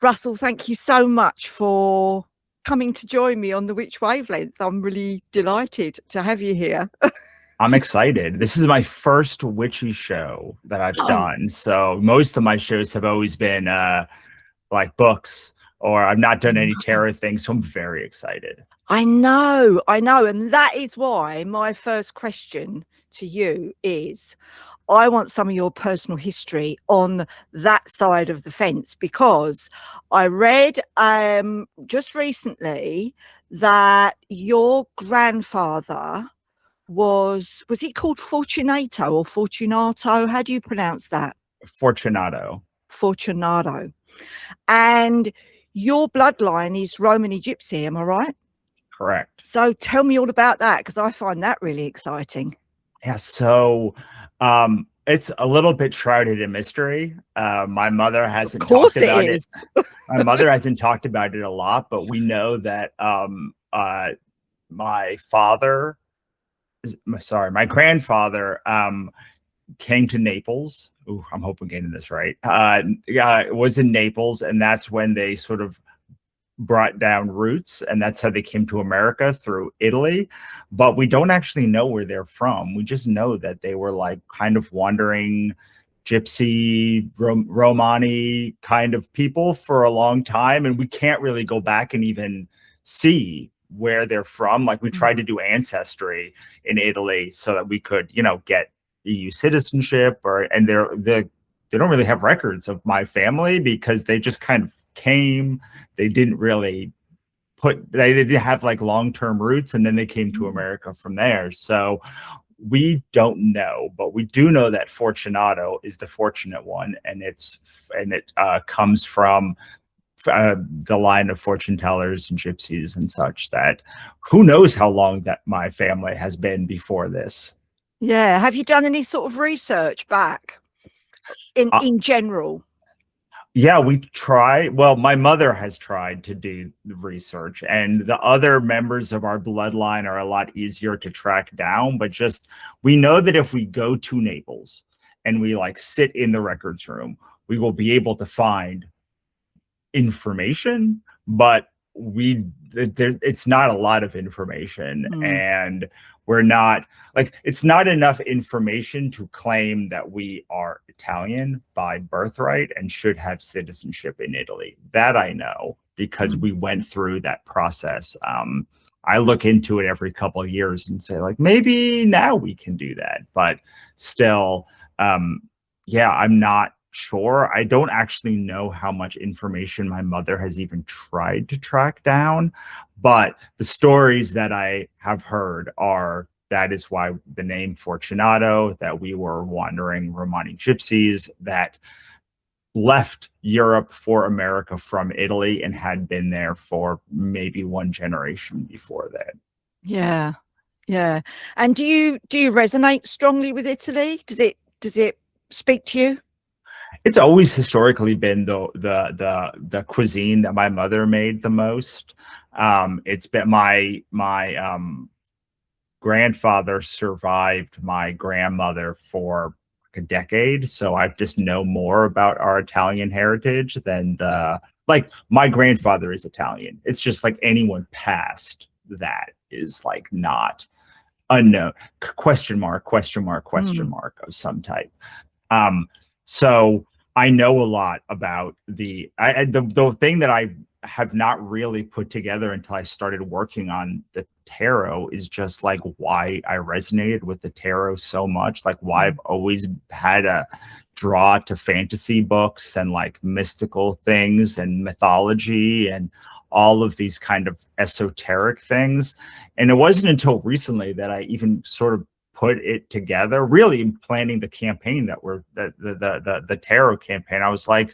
Russell, thank you so much for coming to join me on the Witch Wavelength. I'm really delighted to have you here. I'm excited. This is my first witchy show that I've done. So most of my shows have always been like books, or I've not done any tarot things. So I'm very excited. I know. And that is why my first question to you is, I want some of your personal history on that side of the fence, because I read just recently that your grandfather was he called Fortunato or Fortunato? How do you pronounce that? Fortunato. Fortunato. And your bloodline is Romani Gypsy, am I right? Correct. So tell me all about that, because I find that really exciting. Yeah, so it's a little bit shrouded in mystery. My mother hasn't talked about it. My mother hasn't talked about it a lot, but we know that my grandfather came to Naples. Ooh, I'm hoping I'm getting this right. Yeah, it was in Naples, and that's when they sort of brought down roots, and that's how they came to America, through Italy. But we don't actually know where they're from. We just know that they were like kind of wandering gypsy Romani kind of people for a long time, and we can't really go back and even see where they're from. Like, we tried to do ancestry in Italy so that we could, get EU citizenship, and they don't really have records of my family because they just kind of came. They didn't have like long-term roots, and then they came to America from there. So we don't know, but we do know that Fortunato is the fortunate one, and it comes from the line of fortune tellers and gypsies and such, that who knows how long that my family has been before this. Yeah. Have you done any sort of research back in general? Yeah, we try. Well, my mother has tried to do the research, and the other members of our bloodline are a lot easier to track down. But we know that if we go to Naples and we like sit in the records room, we will be able to find information, but it's not a lot of information. And we're not like, it's not enough information to claim that we are Italian by birthright and should have citizenship in Italy. That I know, because we went through that process. I look into it every couple of years and say, like, maybe now we can do that, but still, yeah, I'm not sure. I don't actually know how much information my mother has even tried to track down, but the stories that I have heard are that is why the name Fortunato, that we were wandering Romani gypsies that left Europe for America from Italy and had been there for maybe one generation before that. Yeah. And do you resonate strongly with Italy? Does it speak to you? It's always historically been the cuisine that my mother made the most. It's been my grandfather survived my grandmother for a decade, so I just know more about our Italian heritage than my grandfather is Italian. It's just like anyone past that is like not unknown, question mark of some type. So I know a lot about the thing that I have not really put together until I started working on the tarot is just like why I resonated with the tarot so much, like why I've always had a draw to fantasy books and like mystical things and mythology and all of these kind of esoteric things. And it wasn't until recently that I even sort of put it together, really planning the campaign the tarot campaign. I was like,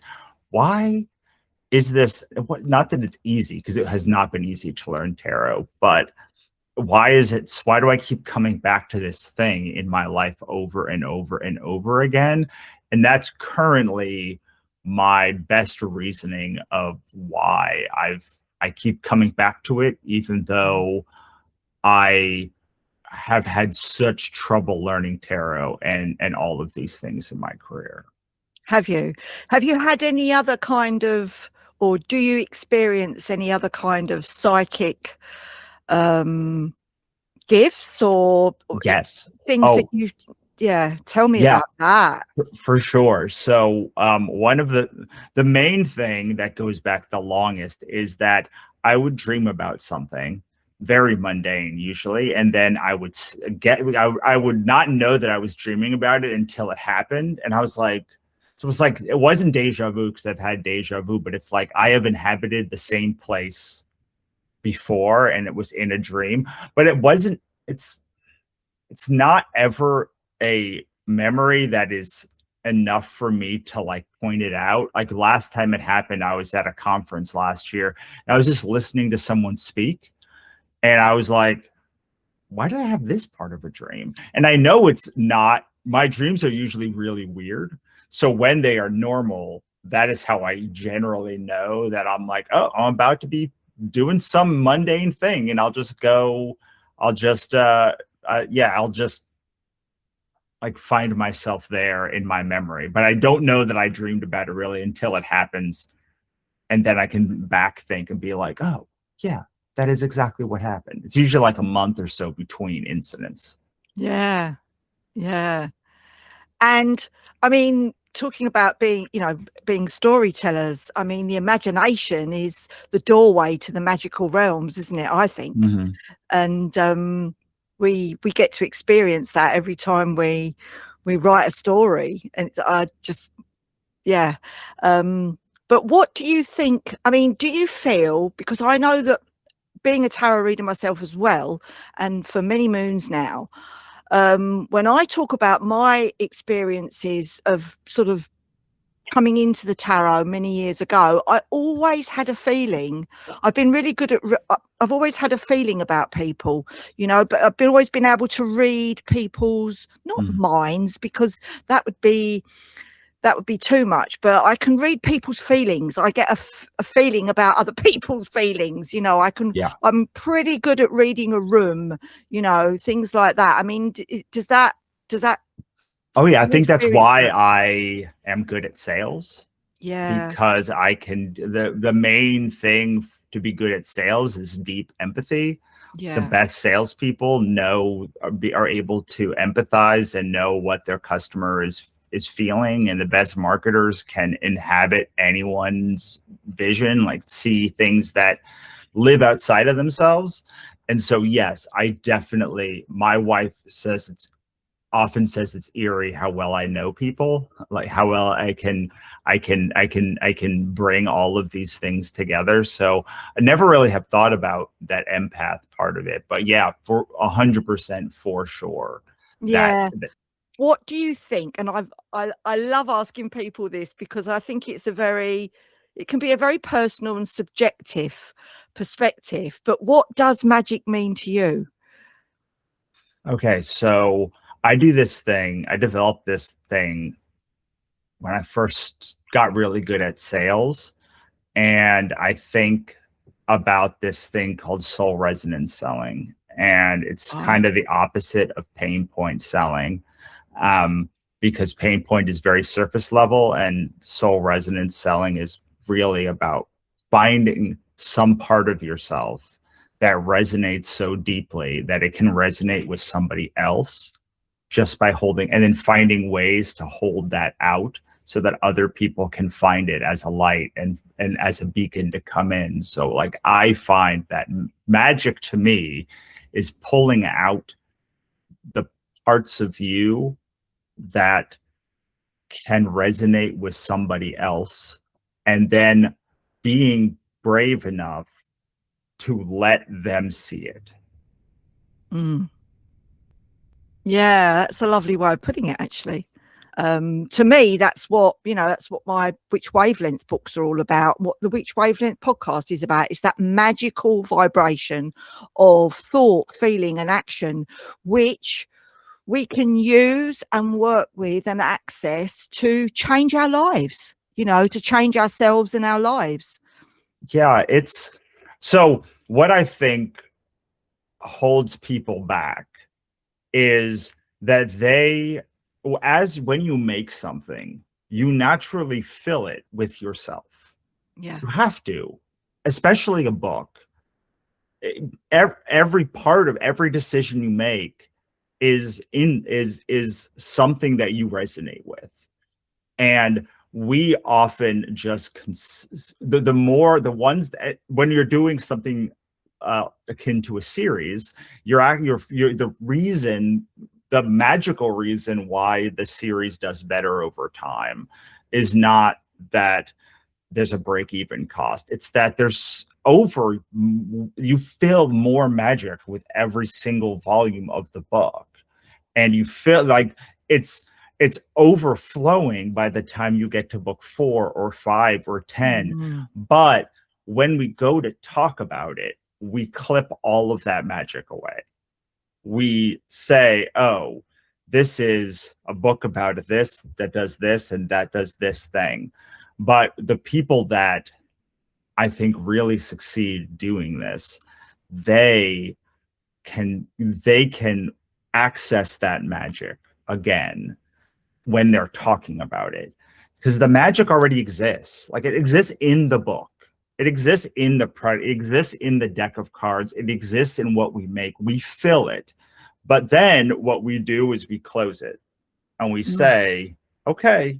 why is this, not that it's easy, because it has not been easy to learn tarot, but why do I keep coming back to this thing in my life over and over and over again? And that's currently my best reasoning of why I keep coming back to it, even though I have had such trouble learning tarot and all of these things in my career. Have you had any other kind of or do you experience any other kind of psychic gifts or Yes. things that you tell me Yeah, about that. for sure. So one of the main thing that goes back the longest is that I would dream about something very mundane usually, and then I would I would not know that I was dreaming about it until it happened, and I was like, so it was like, it wasn't deja vu because I've had deja vu, but it's like I have inhabited the same place before and it was in a dream, but it wasn't, it's not ever a memory that is enough for me to like point it out. Like last time it happened, I was at a conference last year and I was just listening to someone speak and I was like, why did I have this part of a dream? And I know it's not, my dreams are usually really weird. So when they are normal, that is how I generally know that I'm like, oh, I'm about to be doing some mundane thing. And I'll just like find myself there in my memory. But I don't know that I dreamed about it really until it happens. And then I can back think and be like, oh, yeah, that is exactly what happened. It's usually like a month or so between incidents. Yeah. Yeah. And I mean, talking about being, being storytellers, I mean, the imagination is the doorway to the magical realms, isn't it? I think. Mm-hmm. And we get to experience that every time we write a story. And I just, yeah. But what do you think? I mean, do you feel, because I know that being a tarot reader myself as well, and for many moons now, when I talk about my experiences of sort of coming into the tarot many years ago, I always had a feeling. I've been really good at, I've always had a feeling about people, but I've always been able to read people's, not minds, because that would be too much, but I can read people's feelings. I get a feeling about other people's feelings. I'm pretty good at reading a room, things like that. I mean, does that, oh yeah, I think that's why I am good at sales. Yeah. Because I can, the main thing to be good at sales is deep empathy. Yeah. The best salespeople are able to empathize and know what their customer is feeling, and the best marketers can inhabit anyone's vision, like see things that live outside of themselves. And so yes, I definitely, my wife often says it's eerie how well I know people, like how well I can bring all of these things together. So I never really have thought about that empath part of it, but yeah, for 100% for sure. Yeah. What do you think? And I love asking people this because I think it can be a very personal and subjective perspective, but what does magic mean to you? Okay, so I developed this thing when I first got really good at sales. And I think about this thing called soul resonance selling. And it's kind of the opposite of pain point selling, because pain point is very surface level and soul resonance selling is really about finding some part of yourself that resonates so deeply that it can resonate with somebody else just by holding, and then finding ways to hold that out so that other people can find it as a light and as a beacon to come in. So like I find that magic to me is pulling out the parts of you that can resonate with somebody else and then being brave enough to let them see it. Yeah, that's a lovely way of putting it, actually. To me, that's what my Witch Wavelength books are all about. What the Witch Wavelength podcast is about is that magical vibration of thought, feeling, and action, which we can use and work with and access to change our lives, to change ourselves and our lives. Yeah, so what I think holds people back is that when you make something, you naturally fill it with yourself. Yeah. You have to, especially a book. Every part of every decision you make is something that you resonate with. And we often just the ones that, when you're doing something akin to a series, you're the magical reason why the series does better over time is not that there's a break-even cost. It's that you feel more magic with every single volume of the book, and you feel like it's overflowing by the time you get to book 4 or 5 or 10. But when we go to talk about it, we clip all of that magic away. We say, oh, this is a book about this that does this and that does this thing. But the people that I think really succeed doing this, they can access that magic again when they're talking about it, because the magic already exists. Like, it exists in the book, it exists in the product, it exists in the deck of cards, it exists in what we make. We fill it, but then what we do is we close it and we say, okay,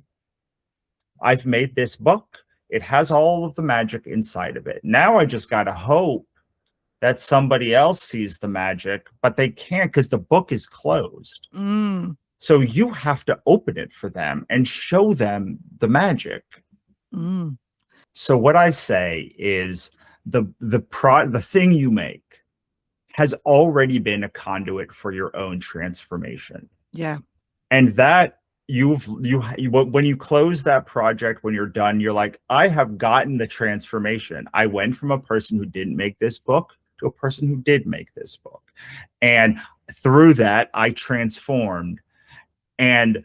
I've made this book, it has all of the magic inside of it. Now I just gotta hope that somebody else sees the magic, but they can't because the book is closed. So you have to open it for them and show them the magic. So what I say is the thing you make has already been a conduit for your own transformation. Yeah. And that when you close that project, when you're done, you're like, I have gotten the transformation. I went from a person who didn't make this book to a person who did make this book. And through that, I transformed. And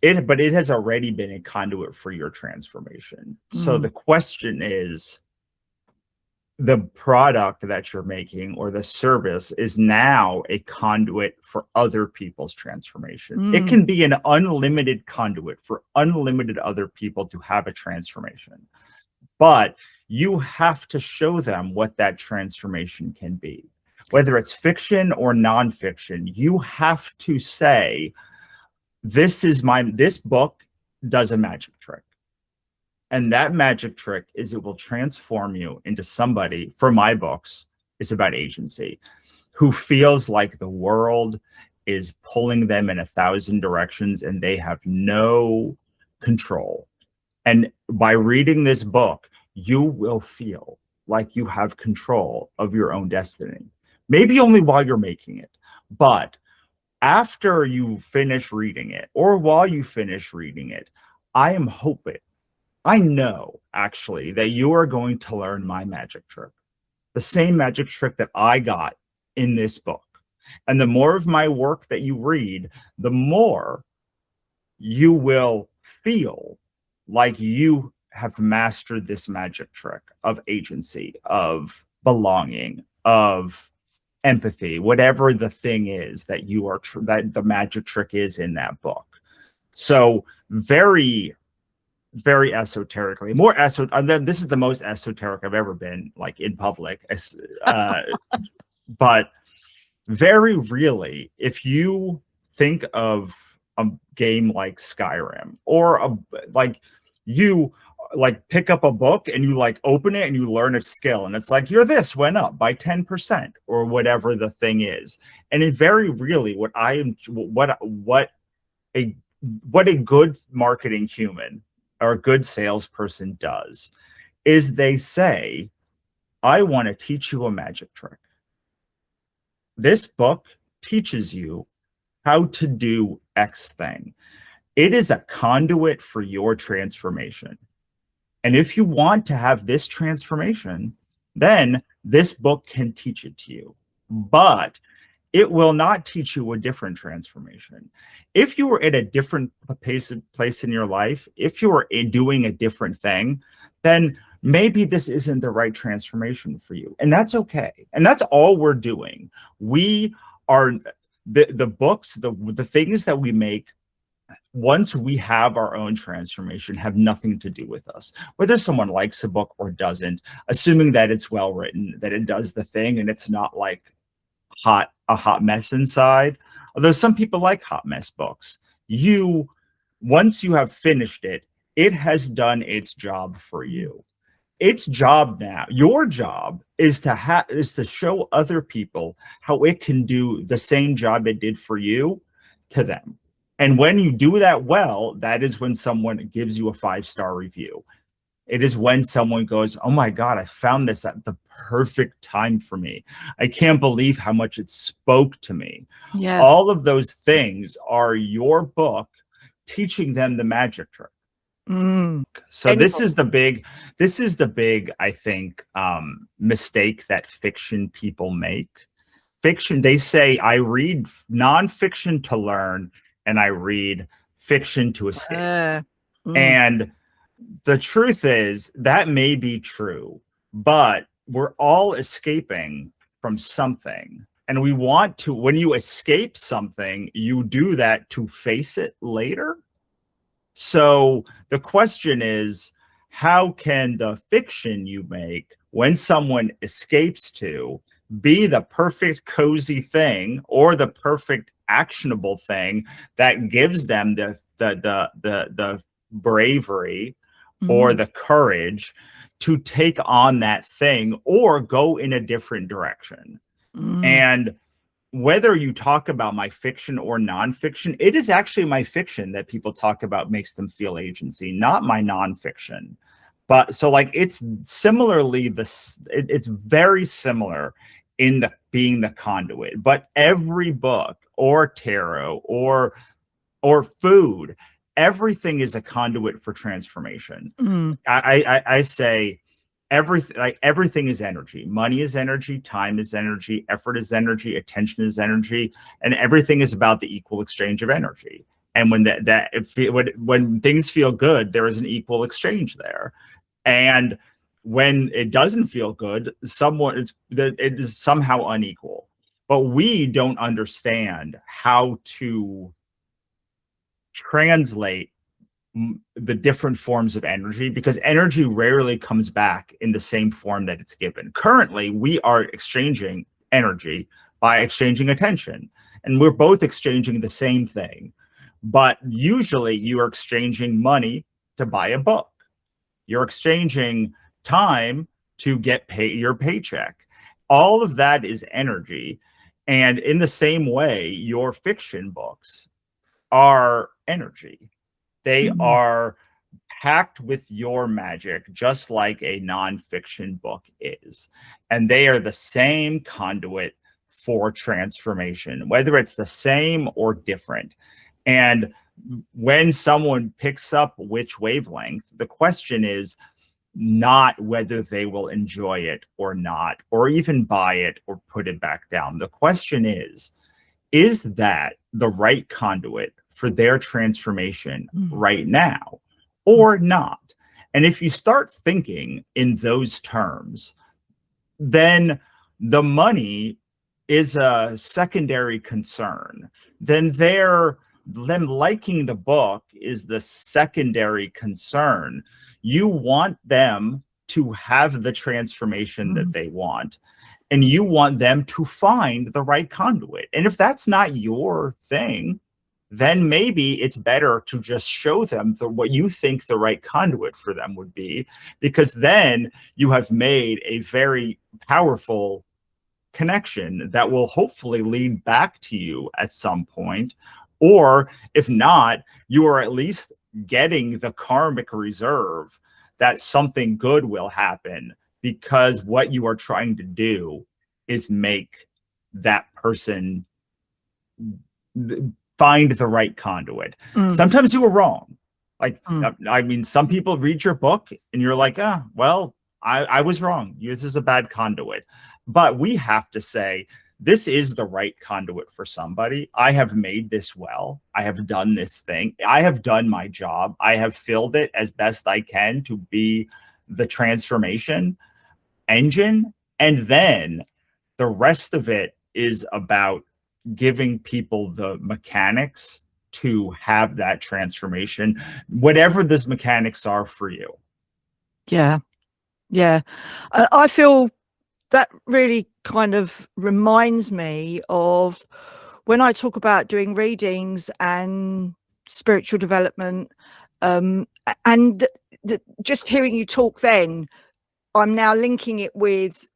it has already been a conduit for your transformation. So the question is, the product that you're making or the service is now a conduit for other people's transformation. It can be an unlimited conduit for unlimited other people to have a transformation, but you have to show them what that transformation can be. Whether it's fiction or nonfiction, you have to say, this book does a magic trick. And that magic trick is it will transform you into somebody, for my books, it's about agency, who feels like the world is pulling them in 1,000 directions and they have no control. And by reading this book, you will feel like you have control of your own destiny. Maybe only while you're making it, but after you finish reading it, or while you finish reading it, I know actually that you are going to learn my magic trick, the same magic trick that I got in this book. And the more of my work that you read, the more you will feel like you have mastered this magic trick of agency, of belonging, of empathy, whatever the thing is that you are that the magic trick is in that book. So very, very esoterically, this is the most esoteric I've ever been, like, in public, but very really, if you think of a game like Skyrim, or you pick up a book and you open it and you learn a skill, and it's like, this went up by 10% or whatever the thing is. And it very really, what a good marketing human or a good salesperson does is they say, I want to teach you a magic trick. This book teaches you how to do X thing. It is a conduit for your transformation. And if you want to have this transformation, then this book can teach it to you. But it will not teach you a different transformation. If you were at a different place in your life, if you were doing a different thing, then maybe this isn't the right transformation for you. And that's okay. And that's all we're doing. We are the books, the things that we make once we have our own transformation, have nothing to do with us. Whether someone likes a book or doesn't, assuming that it's well written, that it does the thing, and it's not like a hot mess inside. Although some people like hot mess books. Once you have finished it, it has done its job for you. Its job now, your job is to show other people how it can do the same job it did for you to them. And when you do that well, that is when someone gives you a 5-star review. It is when someone goes, oh my God, I found this at the perfect time for me. I can't believe how much it spoke to me. Yeah. All of those things are your book teaching them the magic trick. So this is the big, I think, mistake that fiction people make. Fiction, they say, I read nonfiction to learn and I read fiction to escape. And the truth is that may be true, but we're all escaping from something. And we want to, when you escape something, you do that to face it later. So the question is, how can the fiction you make when someone escapes to be the perfect cozy thing or the perfect actionable thing that gives them the bravery or the courage to take on that thing or go in a different direction? And whether you talk about my fiction or nonfiction, it is actually my fiction that people talk about makes them feel agency, not my nonfiction. But so like it's similarly it's very similar in the being the conduit. But every book or tarot or food, everything is a conduit for transformation. I say everything is energy. Money is energy, time is energy, effort is energy, attention is energy, and everything is about the equal exchange of energy. And when things feel good, there is an equal exchange there. And when it doesn't feel good, it is somehow unequal. But we don't understand how to translate the different forms of energy, because energy rarely comes back in the same form that it's given. Currently, we are exchanging energy by exchanging attention, and we're both exchanging the same thing. But usually you are exchanging money to buy a book. You're exchanging time to get your paycheck. All of that is energy. And in the same way, your fiction books are energy. They are packed with your magic, just like a nonfiction book is. And they are the same conduit for transformation, whether it's the same or different. And when someone picks up which wavelength, the question is not whether they will enjoy it or not, or even buy it or put it back down. The question is that the right conduit for their transformation right now or not? And if you start thinking in those terms, then the money is a secondary concern. Then them liking the book is the secondary concern. You want them to have the transformation that they want, and you want them to find the right conduit. And if that's not your thing, then maybe it's better to just show them what you think the right conduit for them would be, because then you have made a very powerful connection that will hopefully lead back to you at some point. Or if not, you are at least getting the karmic reserve that something good will happen, because what you are trying to do is make that person find the right conduit. Sometimes you were wrong. Like, I mean, some people read your book and you're like, well, I was wrong. This is a bad conduit. But we have to say, this is the right conduit for somebody. I have made this well. I have done this thing. I have done my job. I have filled it as best I can to be the transformation engine. And then the rest of it is about giving people the mechanics to have that transformation, whatever the mechanics are for you. Yeah. Yeah. I feel that really kind of reminds me of when I talk about doing readings and spiritual development, and just hearing you talk then, I'm now linking it with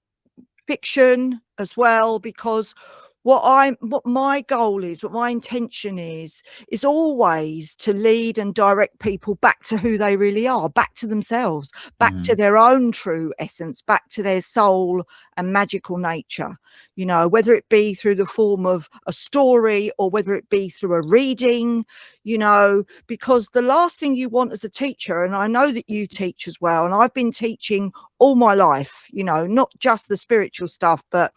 fiction as well, because what my goal is, what my intention is always to lead and direct people back to who they really are, back to themselves, back to their own true essence, back to their soul and magical nature, you know, whether it be through the form of a story or whether it be through a reading, you know, because the last thing you want as a teacher, and I know that you teach as well, and I've been teaching all my life, you know, not just the spiritual stuff, but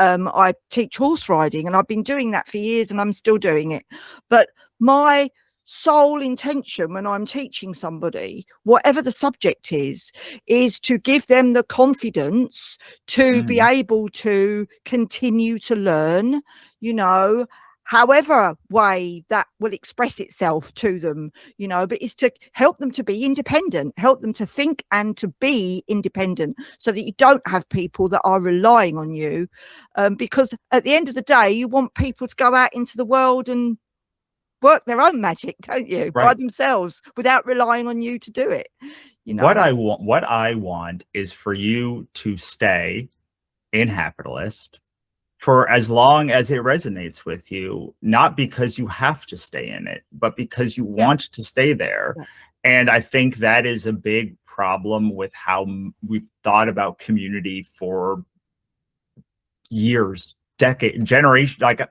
I teach horse riding, and I've been doing that for years, and I'm still doing it. But my sole intention when I'm teaching somebody, whatever the subject is to give them the confidence to be able to continue to learn, you know, however way that will express itself to them, you know, but it's to help them to be independent, help them to think and to be independent, so that you don't have people that are relying on you, because at the end of the day, you want people to go out into the world and work their own magic, don't you, by themselves, without relying on you to do it, you know. What I want is for you to stay in Hapitalist for as long as it resonates with you, not because you have to stay in it, but because you want to stay there. And I think that is a big problem with how we've thought about community for years, decade, generation, like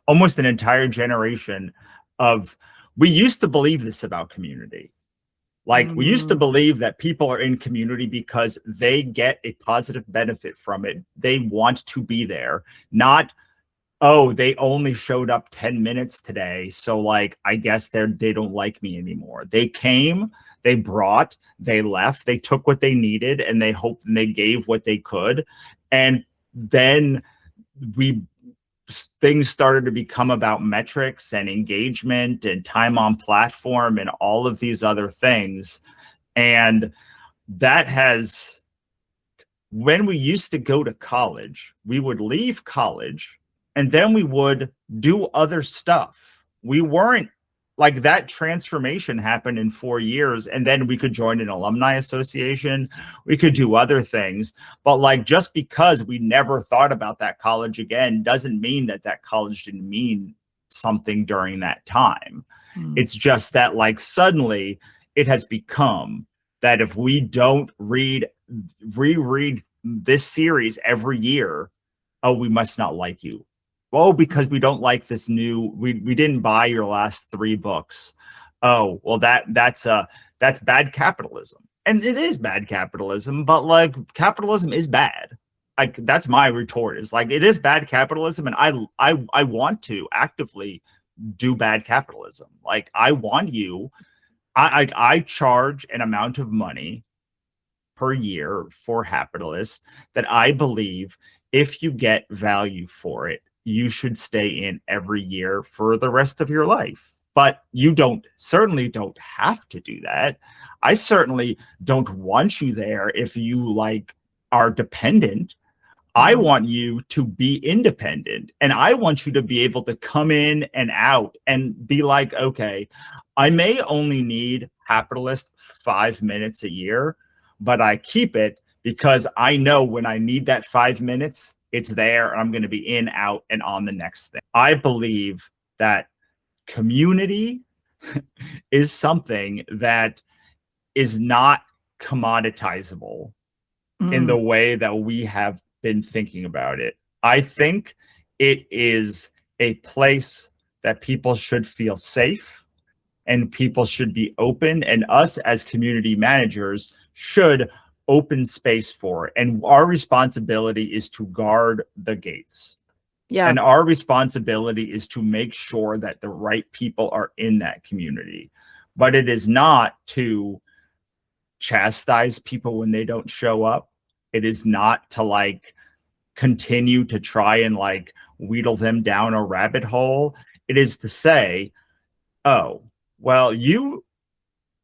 almost an entire generation of, we used to believe this about community. Like we used to believe that people are in community because they get a positive benefit from it. They want to be there, not, oh, they only showed up 10 minutes today, so like I guess they don't like me anymore. They came, they brought, they left, they took what they needed, and they hoped, and they gave what they could. And then things started to become about metrics and engagement and time on platform and all of these other things. And that has, when we used to go to college, we would leave college and then we would do other stuff. We weren't like, that transformation happened in 4 years, and then we could join an alumni association, we could do other things. But like, just because we never thought about that college again doesn't mean that that college didn't mean something during that time. It's just that like suddenly it has become that if we don't reread this series every year, oh, we must not like you. Oh, because we don't like this new, we didn't buy your last 3 books. Oh, well, that's bad capitalism. And it is bad capitalism, but like, capitalism is bad. Like, that's my retort, is like, it is bad capitalism, and I want to actively do bad capitalism. Like, I want you, I charge an amount of money per year for Hapitalist that I believe if you get value for it, you should stay in every year for the rest of your life. But you certainly don't have to do that. I certainly don't want you there if you like are dependent. I want you to be independent, and I want you to be able to come in and out and be like, okay, I may only need Hapitalist 5 minutes a year, but I keep it because I know when I need that 5 minutes, it's there, and I'm going to be in, out, and on the next thing. I believe that community is something that is not commoditizable in the way that we have been thinking about it. I think it is a place that people should feel safe, and people should be open, and us as community managers should open space for it. And our responsibility is to guard the gates. Yeah. And our responsibility is to make sure that the right people are in that community. But it is not to chastise people when they don't show up. It is not to like continue to try and like wheedle them down a rabbit hole. It is to say, oh, well, you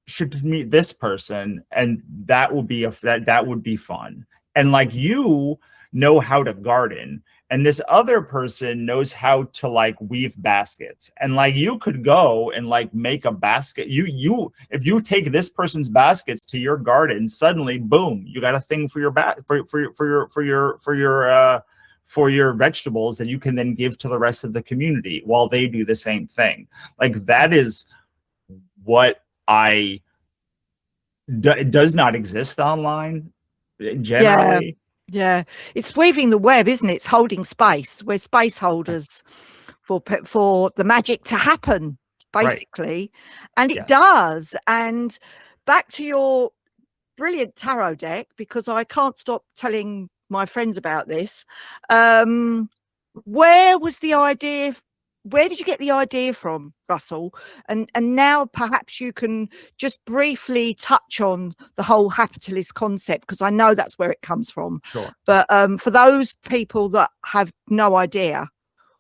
should meet this person, and that will be that would be fun. And like, you know how to garden, and this other person knows how to like weave baskets, and like you could go and like make a basket. If you take this person's baskets to your garden, suddenly boom, you got a thing for your for your vegetables that you can then give to the rest of the community while they do the same thing. Like, that is what it does not exist online generally. Yeah, it's weaving the web, isn't it? It's holding space. We're space holders for the magic to happen, basically. Right. And it does. And back to your brilliant tarot deck, because I can't stop telling my friends about this. Where was the idea? Where did you get the idea from, Russell? And now perhaps you can just briefly touch on the whole Hapitalist concept, because I know that's where it comes from. Sure. But for those people that have no idea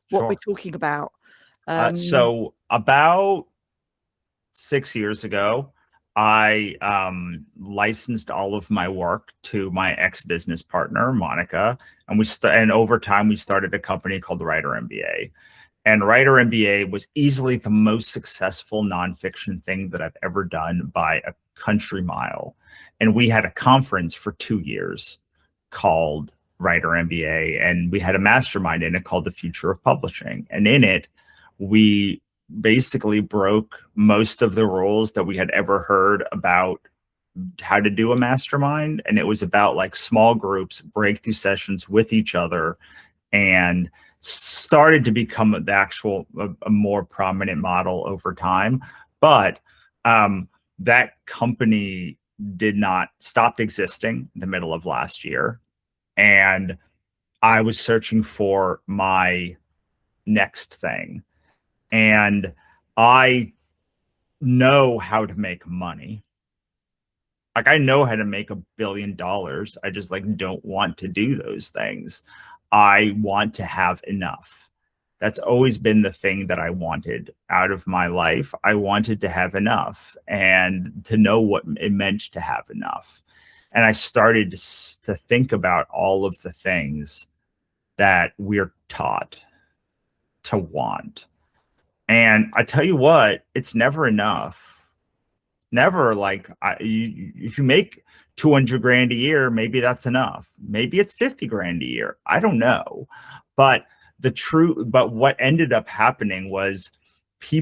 what we're talking about. So about 6 years ago, I licensed all of my work to my ex-business partner, Monica, and over time we started a company called the Writer MBA. And Writer MBA was easily the most successful nonfiction thing that I've ever done by a country mile. And we had a conference for 2 years called Writer MBA, and we had a mastermind in it called The Future of Publishing. And in it, we basically broke most of the rules that we had ever heard about how to do a mastermind. And it was about like small groups, breakthrough sessions with each other, and started to become a more prominent model over time. But that company stopped existing in the middle of last year. And I was searching for my next thing. And I know how to make money. Like, I know how to make $1 billion. I just like don't want to do those things. I want to have enough. That's always been the thing that I wanted out of my life. I wanted to have enough and to know what it meant to have enough. And I started to think about all of the things that we're taught to want. And I tell you what, it's never enough. Never. Like, if you make 200 grand a year, maybe that's enough. Maybe it's 50 grand a year. I don't know. But what ended up happening was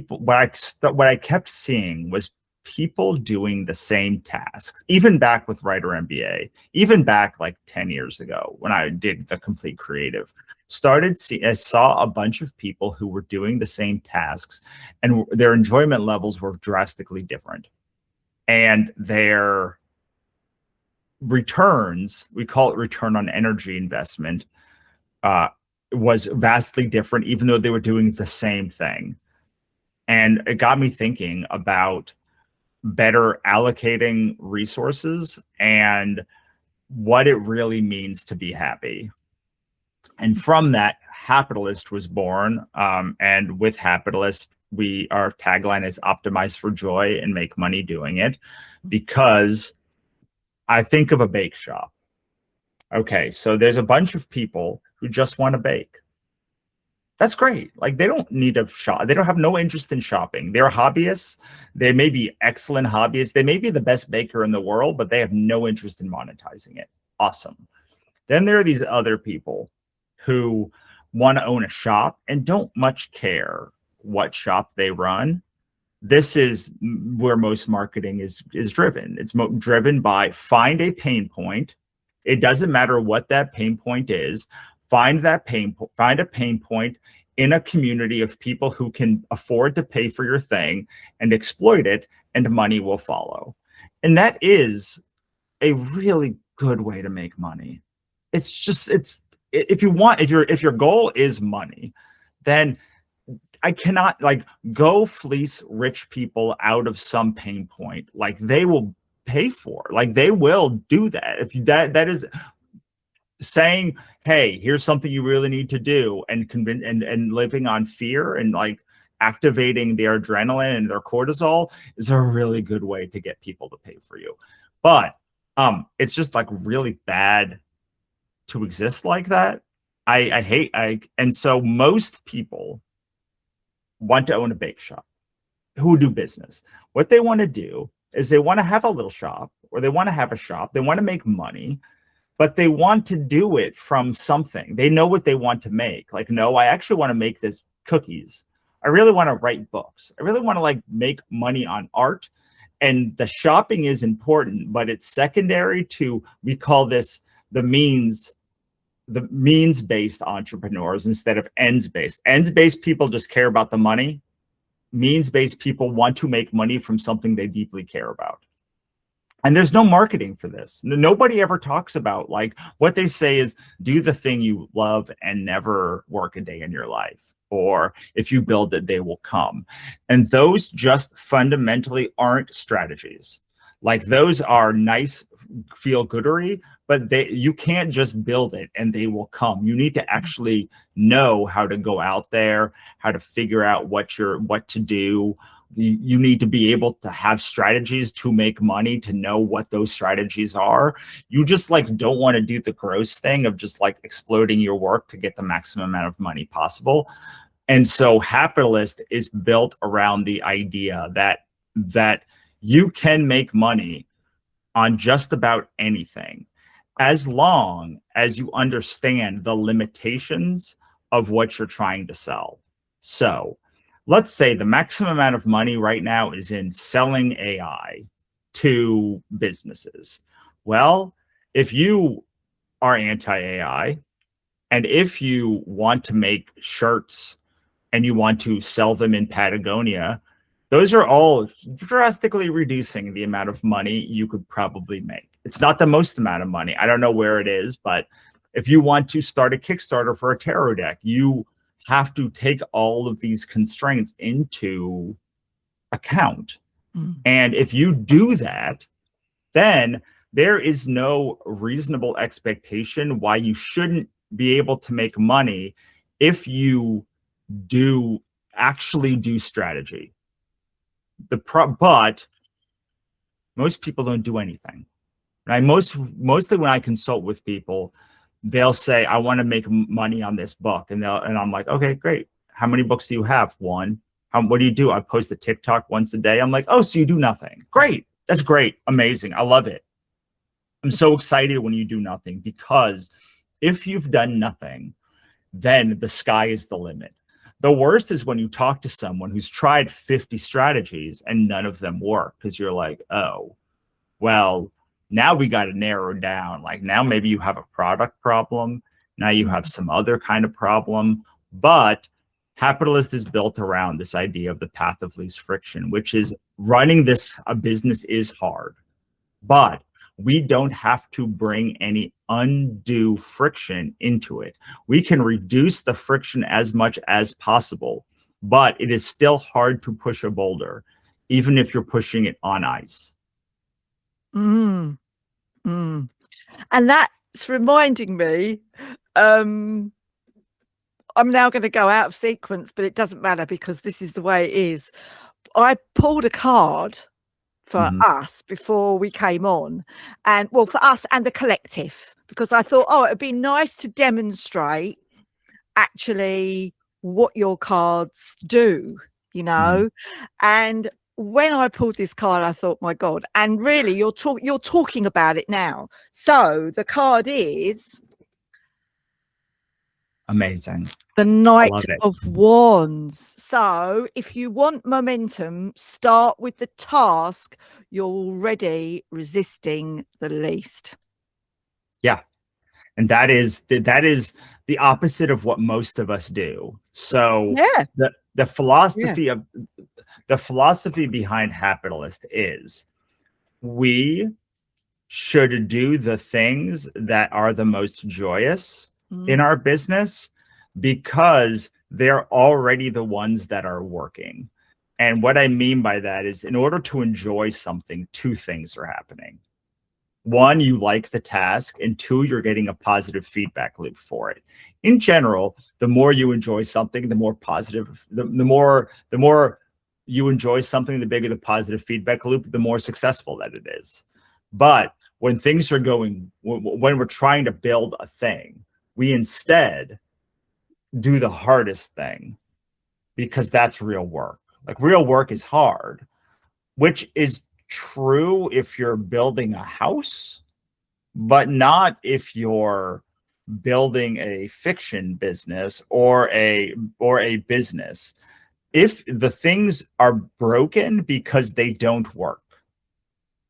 what I kept seeing was people doing the same tasks, even back with Writer MBA, even back like 10 years ago when I did the complete creative. I saw a bunch of people who were doing the same tasks, and their enjoyment levels were drastically different. And their returns, we call it return on energy investment, was vastly different, even though they were doing the same thing. And it got me thinking about better allocating resources and what it really means to be happy. And from that, Hapitalist was born. And with Hapitalist, our tagline is optimize for joy and make money doing it, because I think of a bake shop. Okay, so there's a bunch of people who just want to bake. That's great. Like, they don't need to shop. They don't have no interest in shopping. They're hobbyists. They may be excellent hobbyists. They may be the best baker in the world, but they have no interest in monetizing it. Awesome. Then there are these other people who want to own a shop and don't much care what shop they run. This is where most marketing is driven. It's driven by find a pain point. It doesn't matter what that pain point is. Find a pain point in a community of people who can afford to pay for your thing and exploit it, and money will follow. And that is a really good way to make money. If your goal is money, then I cannot like go fleece rich people out of some pain point. Like, they will pay for, like, they will do that. If that is saying, hey, here's something you really need to do, and convince and living on fear and like activating their adrenaline and their cortisol is a really good way to get people to pay for you. But it's just like really bad to exist like that. And so most people want to own a bake shop who do business. What they want to do is they want to have a little shop, or they want to have a shop. They want to make money, but they want to do it from something. They know what they want to make. Like, no, I actually want to make this cookies. I really want to write books. I really want to like make money on art. And the shopping is important, but it's secondary to, we call this the means-based entrepreneurs instead of ends-based. Ends-based people just care about the money. Means-based people want to make money from something they deeply care about. And there's no marketing for this. Nobody ever talks about, like, what they say is do the thing you love and never work a day in your life. Or if you build it, they will come. And those just fundamentally aren't strategies. Like, those are nice feel-goodery, but you can't just build it and they will come. You need to actually know how to go out there, how to figure out what to do. You need to be able to have strategies to make money, to know what those strategies are. You just like don't want to do the gross thing of just like exploding your work to get the maximum amount of money possible. And so Hapitalist is built around the idea that you can make money on just about anything, as long as you understand the limitations of what you're trying to sell. So let's say the maximum amount of money right now is in selling AI to businesses. Well, if you are anti-AI, and if you want to make shirts and you want to sell them in Patagonia, those are all drastically reducing the amount of money you could probably make. It's not the most amount of money. I don't know where it is, but if you want to start a Kickstarter for a tarot deck, you have to take all of these constraints into account. And if you do that, then there is no reasonable expectation why you shouldn't be able to make money if you actually do strategy. But most people don't do anything, right? Mostly when I consult with people, they'll say, I want to make money on this book. And I'm like, okay, great. How many books do you have? One. What do you do? I post a TikTok once a day. I'm like, oh, so you do nothing. Great. That's great. Amazing. I love it. I'm so excited when you do nothing, because if you've done nothing, then the sky is the limit. The worst is when you talk to someone who's tried 50 strategies and none of them work, because you're like, oh, well, now we got to narrow down. Like, now maybe you have a product problem. Now you have some other kind of problem. But Hapitalist is built around this idea of the path of least friction, which is running a business is hard, but we don't have to bring any undue friction into it. We can reduce the friction as much as possible, but it is still hard to push a boulder, even if you're pushing it on ice. And that's reminding me, I'm now going to go out of sequence, but it doesn't matter because this is the way it is. I pulled a card for us before we came on, and well, for us and the collective, because I thought, oh, it'd be nice to demonstrate actually what your cards do, you know. And when I pulled this card, I thought, my God, and really you're talking about it now. So the card is amazing. The Knight of Wands. So if you want momentum, start with the task you're already resisting the least. Yeah. And that is the opposite of what most of us do. So yeah. the philosophy of the philosophy behind Hapitalist is we should do the things that are the most joyous in our business, because they're already the ones that are working. And what I mean by that is, in order to enjoy something, two things are happening. one, you like the task, and two, you're getting a positive feedback loop for it. In general, the more you enjoy something, the more positive, the more you enjoy something, the bigger the positive feedback loop, the more successful that it is. But when things are going, when we're trying to build a thing, we instead do the hardest thing, because that's real work. Like, real work is hard, which is true if you're building a house, but not if you're building a fiction business or a business. If the things are broken because they don't work.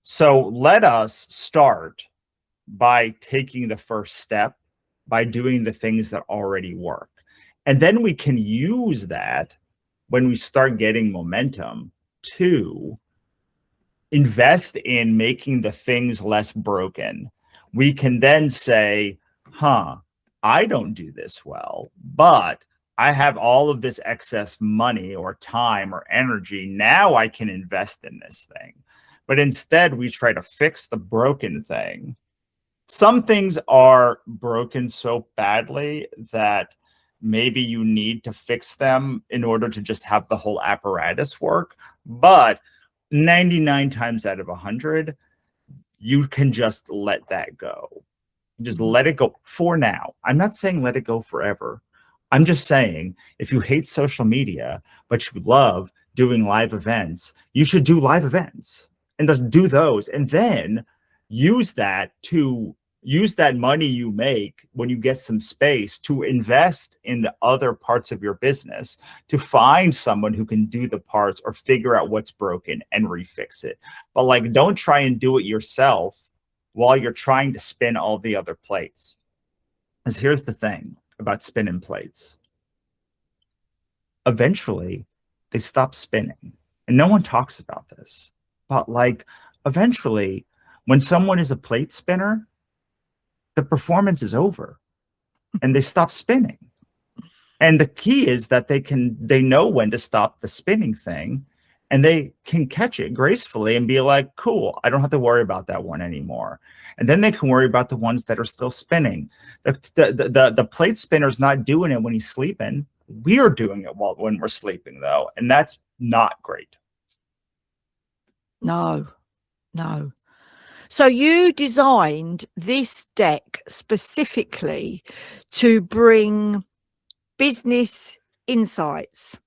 So let us start by taking the first step, by doing the things that already work. And then we can use that when we start getting momentum to invest in making the things less broken. We can then say, I don't do this well, but I have all of this excess money or time or energy. Now I can invest in this thing. But instead, we try to fix the broken thing. Some things are broken so badly that maybe you need to fix them in order to just have the whole apparatus work. But 99 times out of 100, you can just let that go. Just let it go for now. I'm not saying let it go forever. I'm just saying, if you hate social media, but you love doing live events, you should do live events and just do those. And then use that money you make when you get some space to invest in the other parts of your business, to find someone who can do the parts or figure out what's broken and refix it. But like, don't try and do it yourself while you're trying to spin all the other plates. Because here's the thing about spinning plates. Eventually, they stop spinning. And no one talks about this. But like, eventually, when someone is a plate spinner, the performance is over and they stop spinning. And the key is that they know when to stop the spinning thing, and they can catch it gracefully and be like, cool, I don't have to worry about that one anymore. And then they can worry about the ones that are still spinning. The plate spinner's not doing it when he's sleeping. We're doing it when we're sleeping, though. And that's not great. No. So you designed this deck specifically to bring business insights,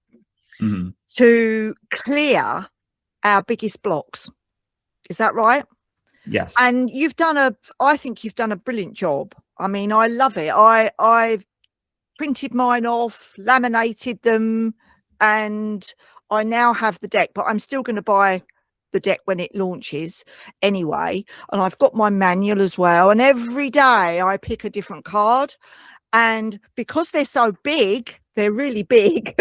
to clear our biggest blocks. Is that right? Yes. And I think you've done a brilliant job. I mean, I love it. I printed mine off, laminated them, and I now have the deck, but I'm still going to buy the deck when it launches anyway. And I've got my manual as well. And every day I pick a different card. And because they're so big, they're really big,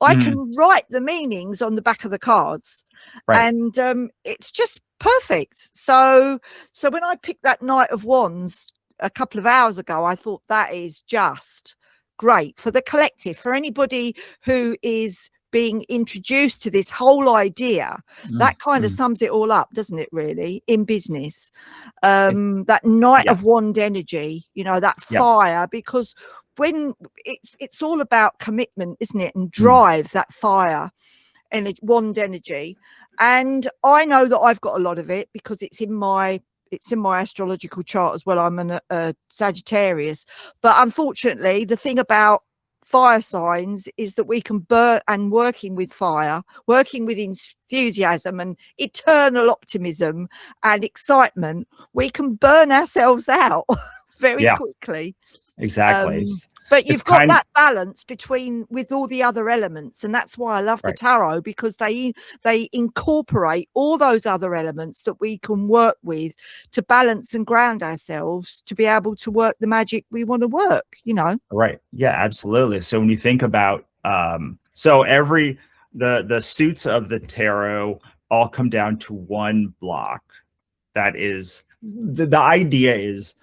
I can write the meanings on the back of the cards. Right. And it's just perfect. So when I picked that Knight of Wands a couple of hours ago, I thought that is just great for the collective, for anybody who is being introduced to this whole idea. That kind of sums it all up, doesn't it, really, in business? That Knight of Wand energy, that fire, because when it's all about commitment, isn't it, and drive, that fire and wand energy. And I know that I've got a lot of it because it's in my astrological chart as well. I'm a Sagittarius, but unfortunately the thing about fire signs is that we can burn, and working with fire, working with enthusiasm and eternal optimism and excitement, we can burn ourselves out very quickly. Exactly. But you've got that balance with all the other elements, and that's why I love the tarot, because they incorporate all those other elements that we can work with to balance and ground ourselves to be able to work the magic we want to work. Right. Yeah, absolutely. So when you think about the suits of the tarot all come down to one block. That is the idea is,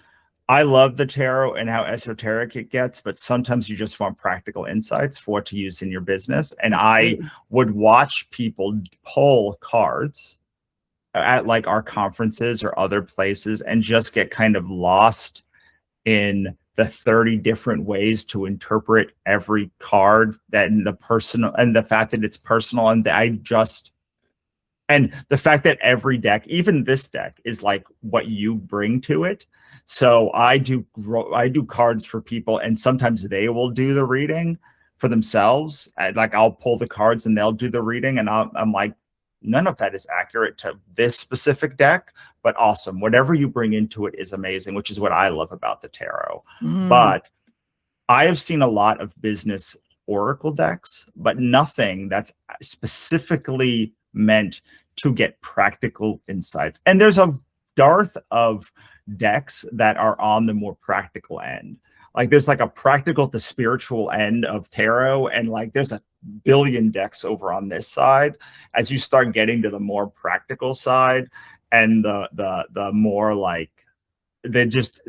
I love the tarot and how esoteric it gets, but sometimes you just want practical insights for what to use in your business. And I would watch people pull cards at like our conferences or other places and just get kind of lost in the 30 different ways to interpret every card, that and the personal, and the fact that it's personal, and and the fact that every deck, even this deck, is like what you bring to it. So I do cards for people, and sometimes they will do the reading for themselves. Like I'll pull the cards and they'll do the reading, and I'm like, none of that is accurate to this specific deck, but awesome. Whatever you bring into it is amazing, which is what I love about the tarot. But I have seen a lot of business oracle decks, but nothing that's specifically meant to get practical insights. And there's a dearth of decks that are on the more practical end. Like there's like a practical to spiritual end of tarot, and like there's a billion decks over on this side. As you start getting to the more practical side and the more like there's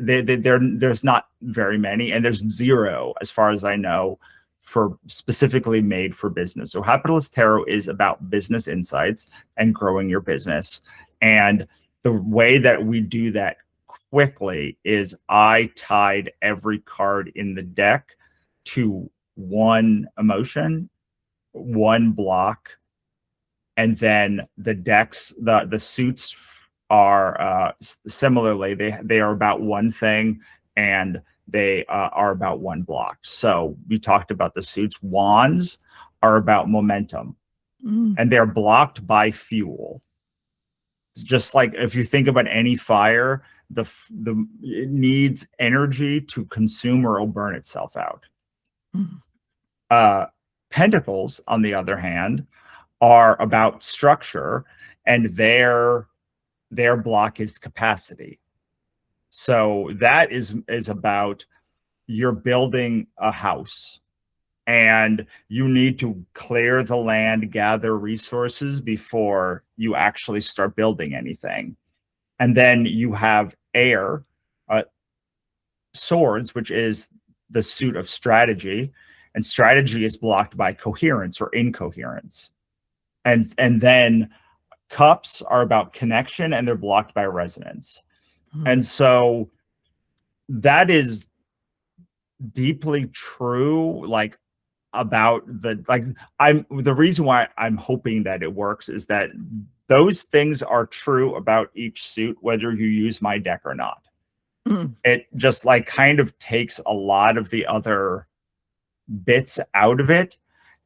not very many, and there's zero as far as I know for specifically made for business. So Hapitalist Tarot is about business insights and growing your business. And the way that we do that quickly is I tied every card in the deck to one emotion, one block, and then the decks, the suits are similarly, they are about one thing, and they are about one block. So we talked about the suits. Wands are about momentum, and they're blocked by fuel. It's just like if you think about any fire, it needs energy to consume or it'll burn itself out. Pentacles, on the other hand, are about structure, and their block is capacity. So that is about, you're building a house and you need to clear the land, gather resources before you actually start building anything. And then you have air, swords, which is the suit of strategy, and strategy is blocked by coherence or incoherence. And then cups are about connection, and they're blocked by resonance. And so that is deeply true, like about the reason why I'm hoping that it works is that those things are true about each suit, whether you use my deck or not. It just like kind of takes a lot of the other bits out of it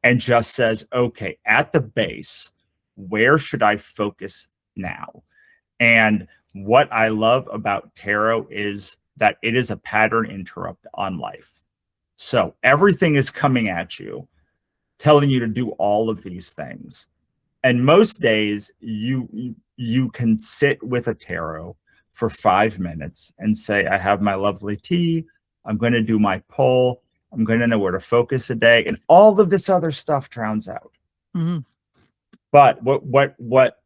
and just says, okay, at the base, where should I focus now? And what I love about tarot is that it is a pattern interrupt on life. So everything is coming at you, telling you to do all of these things. And most days you can sit with a tarot for 5 minutes and say, I have my lovely tea. I'm going to do my pull. I'm going to know where to focus a day. And all of this other stuff drowns out. But what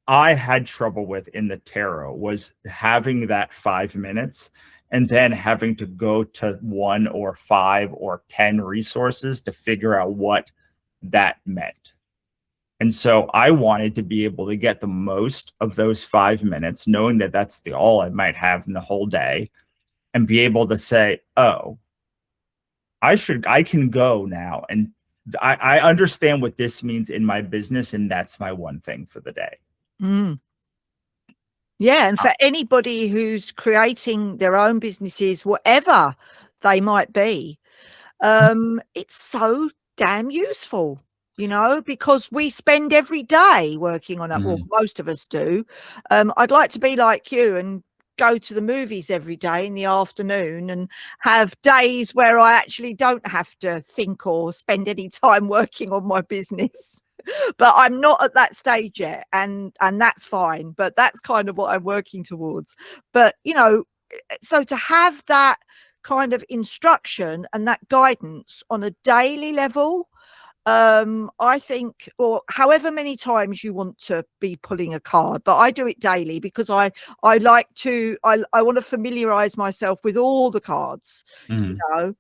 I had trouble with in the tarot was having that 5 minutes and then having to go to 1 or 5 or 10 resources to figure out what that meant. And so I wanted to be able to get the most of those 5 minutes, knowing that that's all I might have in the whole day, and be able to say, oh, I can go now. And I understand what this means in my business. And that's my one thing for the day. Yeah. And for anybody who's creating their own businesses, whatever they might be, it's so damn useful, you know, because we spend every day working on it. Well, most of us do. I'd like to be like you and go to the movies every day in the afternoon and have days where I actually don't have to think or spend any time working on my business. But I'm not at that stage yet, and that's fine. But that's kind of what I'm working towards. But, you know, so to have that kind of instruction and that guidance on a daily level, I think, or however many times you want to be pulling a card, but I do it daily because I like to, I want to familiarize myself with all the cards, you know,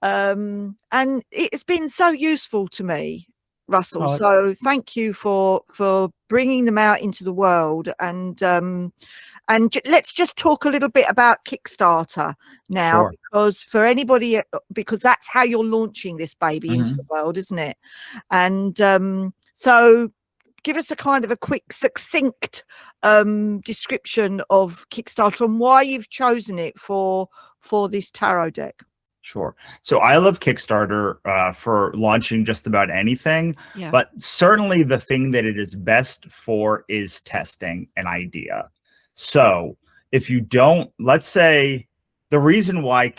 and it's been so useful to me. Russell. Oh, So thank you for bringing them out into the world. And let's just talk a little bit about Kickstarter now, sure. because for anybody, because that's how you're launching this baby into Mhm. the world, isn't it? And so give us a kind of a quick, succinct description of Kickstarter and why you've chosen it for this tarot deck. Sure. So I love Kickstarter for launching just about anything, Yeah. but certainly the thing that it is best for is testing an idea. So if you don't, let's say the reason why a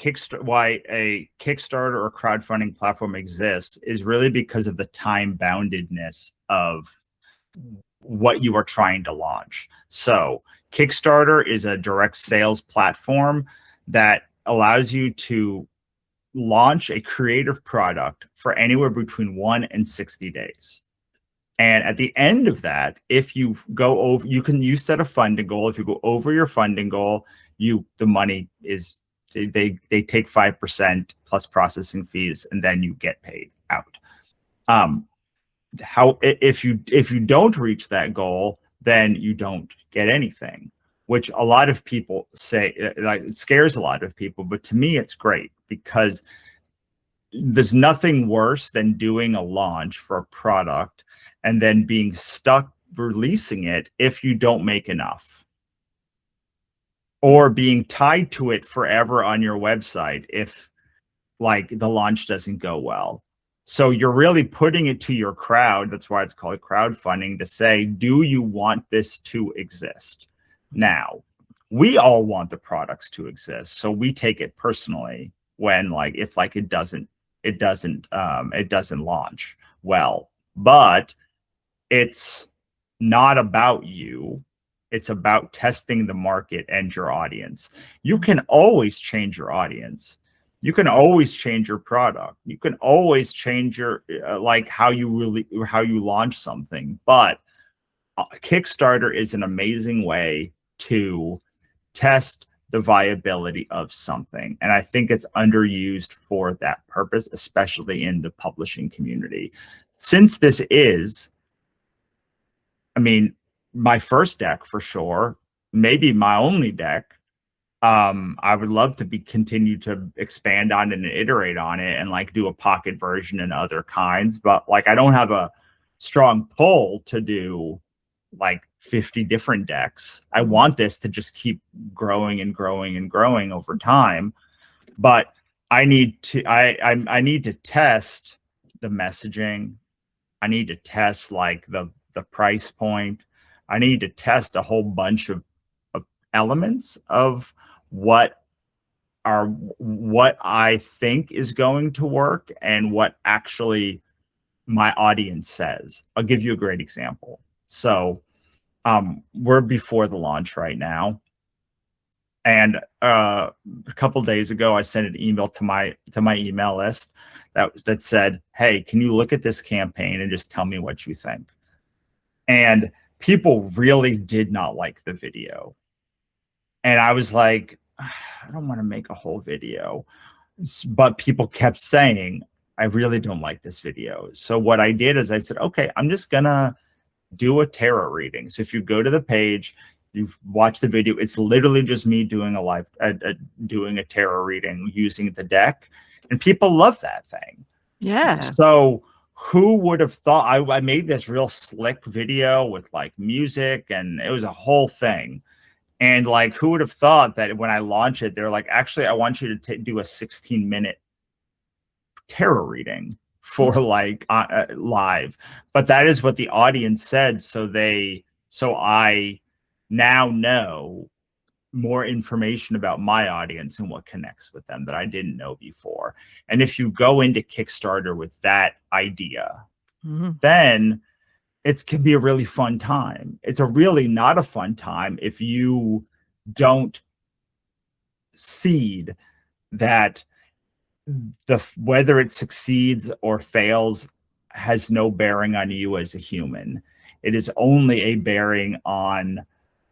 Kickstarter or crowdfunding platform exists is really because of the time boundedness of what you are trying to launch. So Kickstarter is a direct sales platform that allows you to launch a creative product for anywhere between 1 and 60 days. And at the end of that, if you go over, you set a funding goal. If you go over your funding goal, the money is they take 5% plus processing fees, and then you get paid out. If you don't reach that goal, then you don't get anything, which a lot of people say, like, it scares a lot of people, but to me it's great because there's nothing worse than doing a launch for a product and then being stuck releasing it if you don't make enough, or being tied to it forever on your website if like the launch doesn't go well. So you're really putting it to your crowd. That's why it's called crowdfunding, to say, do you want this to exist? Now, we all want the products to exist, so we take it personally when if it doesn't launch well. But it's not about you. It's about testing the market and your audience. You can always change your audience. You can always change your product. You can always change your how you launch something. But Kickstarter is an amazing way to test the viability of something. And I think it's underused for that purpose, especially in the publishing community. Since this is, my first deck for sure, maybe my only deck, I would love to continue to expand on it and iterate on it and do a pocket version and other kinds. But I don't have a strong pull to do 50 different decks. I want this to just keep growing and growing and growing over time. But I need to need to test the messaging. I need to test the price point. I need to test a whole bunch of elements of what I think is going to work and what actually my audience says. I'll give you a great example. So we're before the launch right now. And a couple days ago, I sent an email to my email list that said, "Hey, can you look at this campaign and just tell me what you think?" And people really did not like the video. And I was like, I don't want to make a whole video. But people kept saying, I really don't like this video. So what I did is I said, okay, I'm just going to do a tarot reading. So if you go to the page, you watch the video, it's literally just me doing doing a tarot reading using the deck. And people love that thing. Yeah. So who would have thought I made this real slick video with music, and it was a whole thing. And who would have thought that when I launch it, they're like, actually, I want you to do a 16-minute tarot reading for live. But that is what the audience said. So I now know more information about my audience and what connects with them that I didn't know before. And if you go into Kickstarter with that idea, then it can be a really fun time. It's a really not a fun time if you don't seed that whether it succeeds or fails has no bearing on you as a human. It is only a bearing on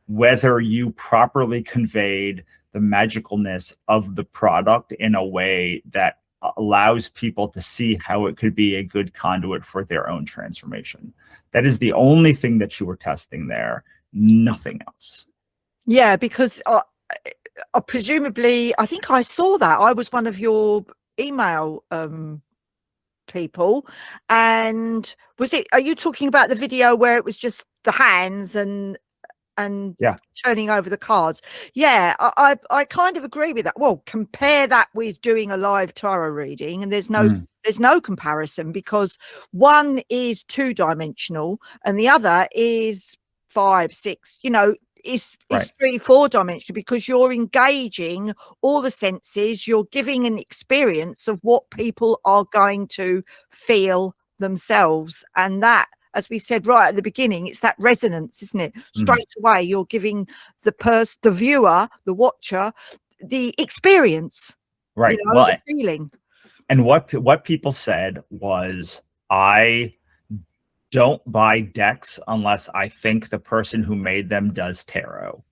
whether you properly conveyed the magicalness of the product in a way that allows people to see how it could be a good conduit for their own transformation. That is the only thing that you were testing there, nothing else. Yeah, because presumably, I think I saw that. I was one of your email people. And are you talking about the video where it was just the hands and yeah, turning over the cards? Yeah, I kind of agree with that. Well, compare that with doing a live tarot reading, and there's no comparison, because one is 2-dimensional and the other is 5, 6, is 3, 4-dimensional, because you're engaging all the senses, you're giving an experience of what people are going to feel themselves. And that, as we said right at the beginning, it's that resonance, isn't it? Straight away, you're giving the viewer, the watcher, the experience, right? Well, the feeling. And what people said was, I don't buy decks unless I think the person who made them does tarot.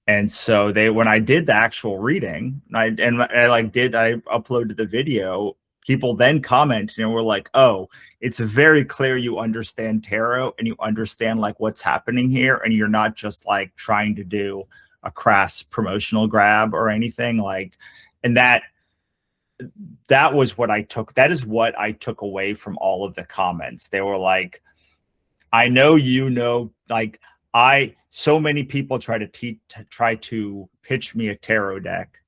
And so when I did the actual reading, I uploaded the video, people then commented and were like, oh, it's very clear you understand tarot and you understand like what's happening here, and you're not just like trying to do a crass promotional grab or anything like. And that was what I took. That is what I took away from all of the comments. They were like, I know, like, so many people try to pitch me a tarot deck,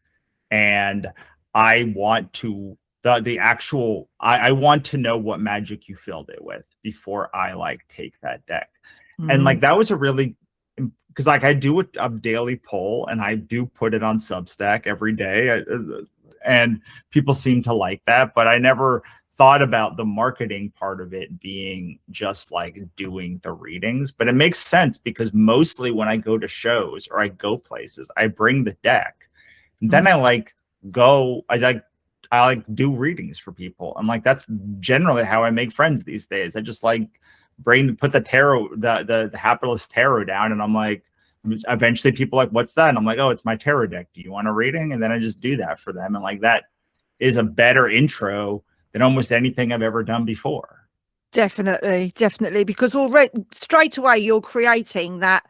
and I want to I want to know what magic you filled it with before I like take that deck. And like, that was a really, because like I do a daily poll and I do put it on Substack every day, and people seem to like that, but I never thought about the marketing part of it being just like doing the readings. But it makes sense, because mostly when I go to shows or I go places, I bring the deck, and then I do readings for people. I'm like, that's generally how I make friends these days. I just like put the tarot, the Hapitalist Tarot down, and I'm like, eventually people are like, what's that? And I'm like, oh, it's my tarot deck. Do you want a reading? And then I just do that for them. And like, that is a better intro than almost anything I've ever done before. Definitely, because already straight away you're creating that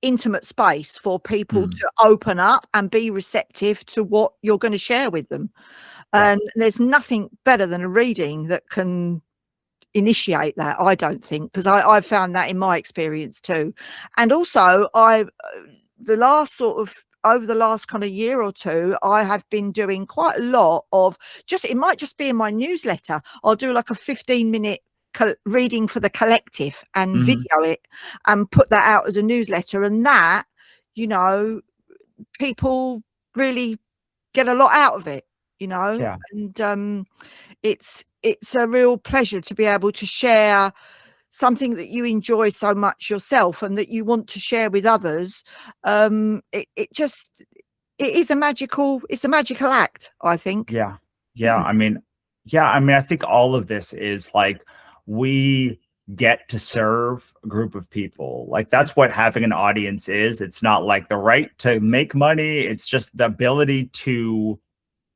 intimate space for people to open up and be receptive to what you're going to share with them. And there's nothing better than a reading that can initiate that, I don't think, because I've found that in my experience too. And also over the last kind of year or two, I have been doing quite a lot of it might just be in my newsletter. I'll do like a 15-minute reading for the collective and video it and put that out as a newsletter. And that, people really get a lot out of it, and it's a real pleasure to be able to share something that you enjoy so much yourself and that you want to share with others. It is a magical act, I think. I mean, I think all of this is like, we get to serve a group of people. Like, that's what having an audience is. It's not like the right to make money. It's just the ability to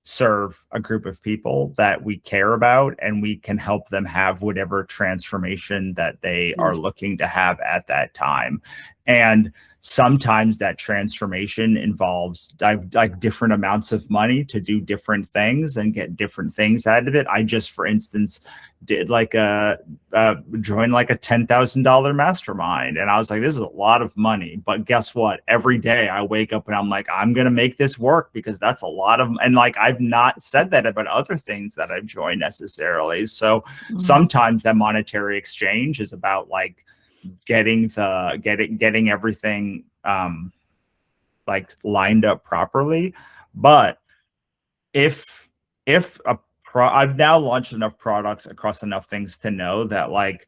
serve a group of people that we care about, and we can help them have whatever transformation that they are looking to have at that time. And sometimes that transformation involves like different amounts of money to do different things and get different things out of it. I just, for instance, did like join like a $10,000 mastermind, and I was like, this is a lot of money. But guess what? Every day I wake up and I'm like, I'm gonna make this work, because that's a lot of, and like, I've not said that about other things that I've joined necessarily. So sometimes that monetary exchange is about like getting everything like lined up properly. But if I've now launched enough products across enough things to know that like,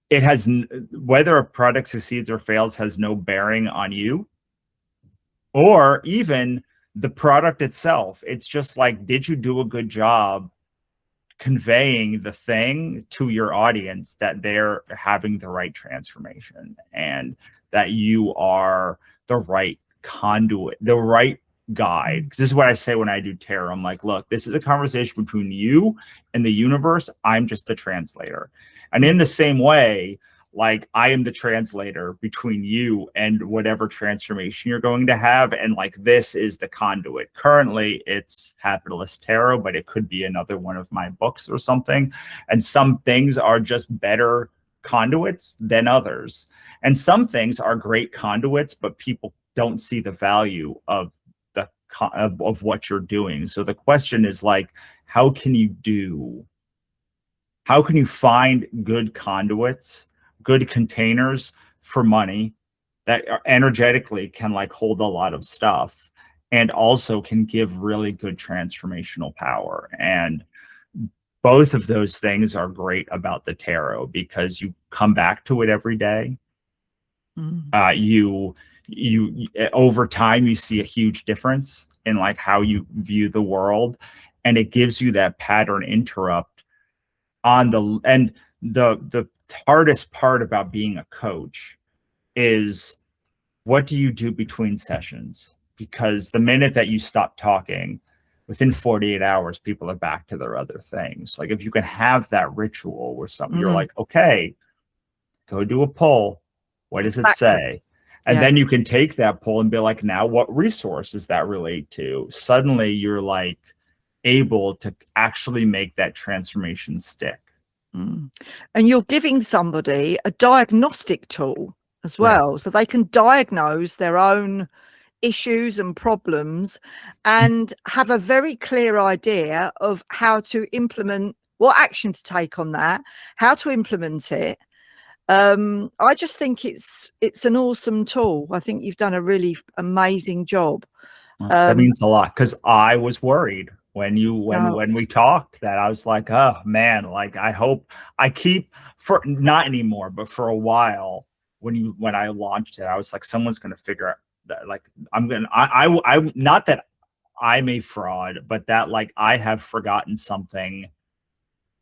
it has, whether a product succeeds or fails has no bearing on you, or even the product itself. It's just like, did you do a good job conveying the thing to your audience, that they're having the right transformation, and that you are the right conduit, the right guide. Because this is what I say when I do tarot. I'm like, look, this is a conversation between you and the universe. I'm just the translator. And in the same way, like, I am the translator between you and whatever transformation you're going to have. And like, this is the conduit. Currently, it's Hapitalist Tarot, but it could be another one of my books or something. And some things are just better conduits than others. And some things are great conduits, but people don't see the value of of what you're doing. So the question is like, how can you find good conduits, good containers for money that are energetically can like hold a lot of stuff and also can give really good transformational power? And both of those things are great about the tarot because you come back to it every day. You over time, you see a huge difference in like how you view the world, and it gives you that pattern interrupt on the hardest part about being a coach is, what do you do between sessions? Because the minute that you stop talking, within 48 hours, people are back to their other things. Like, if you can have that ritual where you're like, okay, go do a poll. What does it say? And then you can take that poll and be like, now what resource does that relate to? Suddenly you're like able to actually make that transformation stick. And you're giving somebody a diagnostic tool as well, so they can diagnose their own issues and problems and have a very clear idea of how to implement, what action to take on that, how to implement it. I just think it's an awesome tool. I think you've done a really amazing job. That means a lot, because I was worried when we talked that I was like, oh man, like not anymore, but for a while when I launched it, I was like, someone's going to figure out that, like, I not that I'm a fraud, but that like I have forgotten something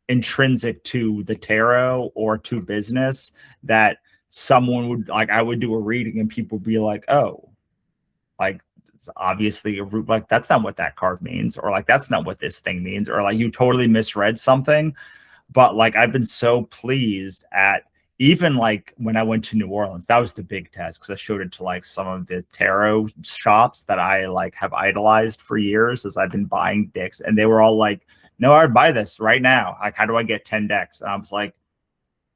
intrinsic to the tarot or to business that someone would like, I would do a reading and people would be like, oh, like, it's obviously like, that's not what that card means, or like, that's not what this thing means, or like, you totally misread something. But like, I've been so pleased at, even like when I went to New Orleans, that was the big test, because I showed it to like some of the tarot shops that I like have idolized for years as I've been buying decks, and they were all like, no, I would buy this right now. Like, how do I get 10 decks? And I was like,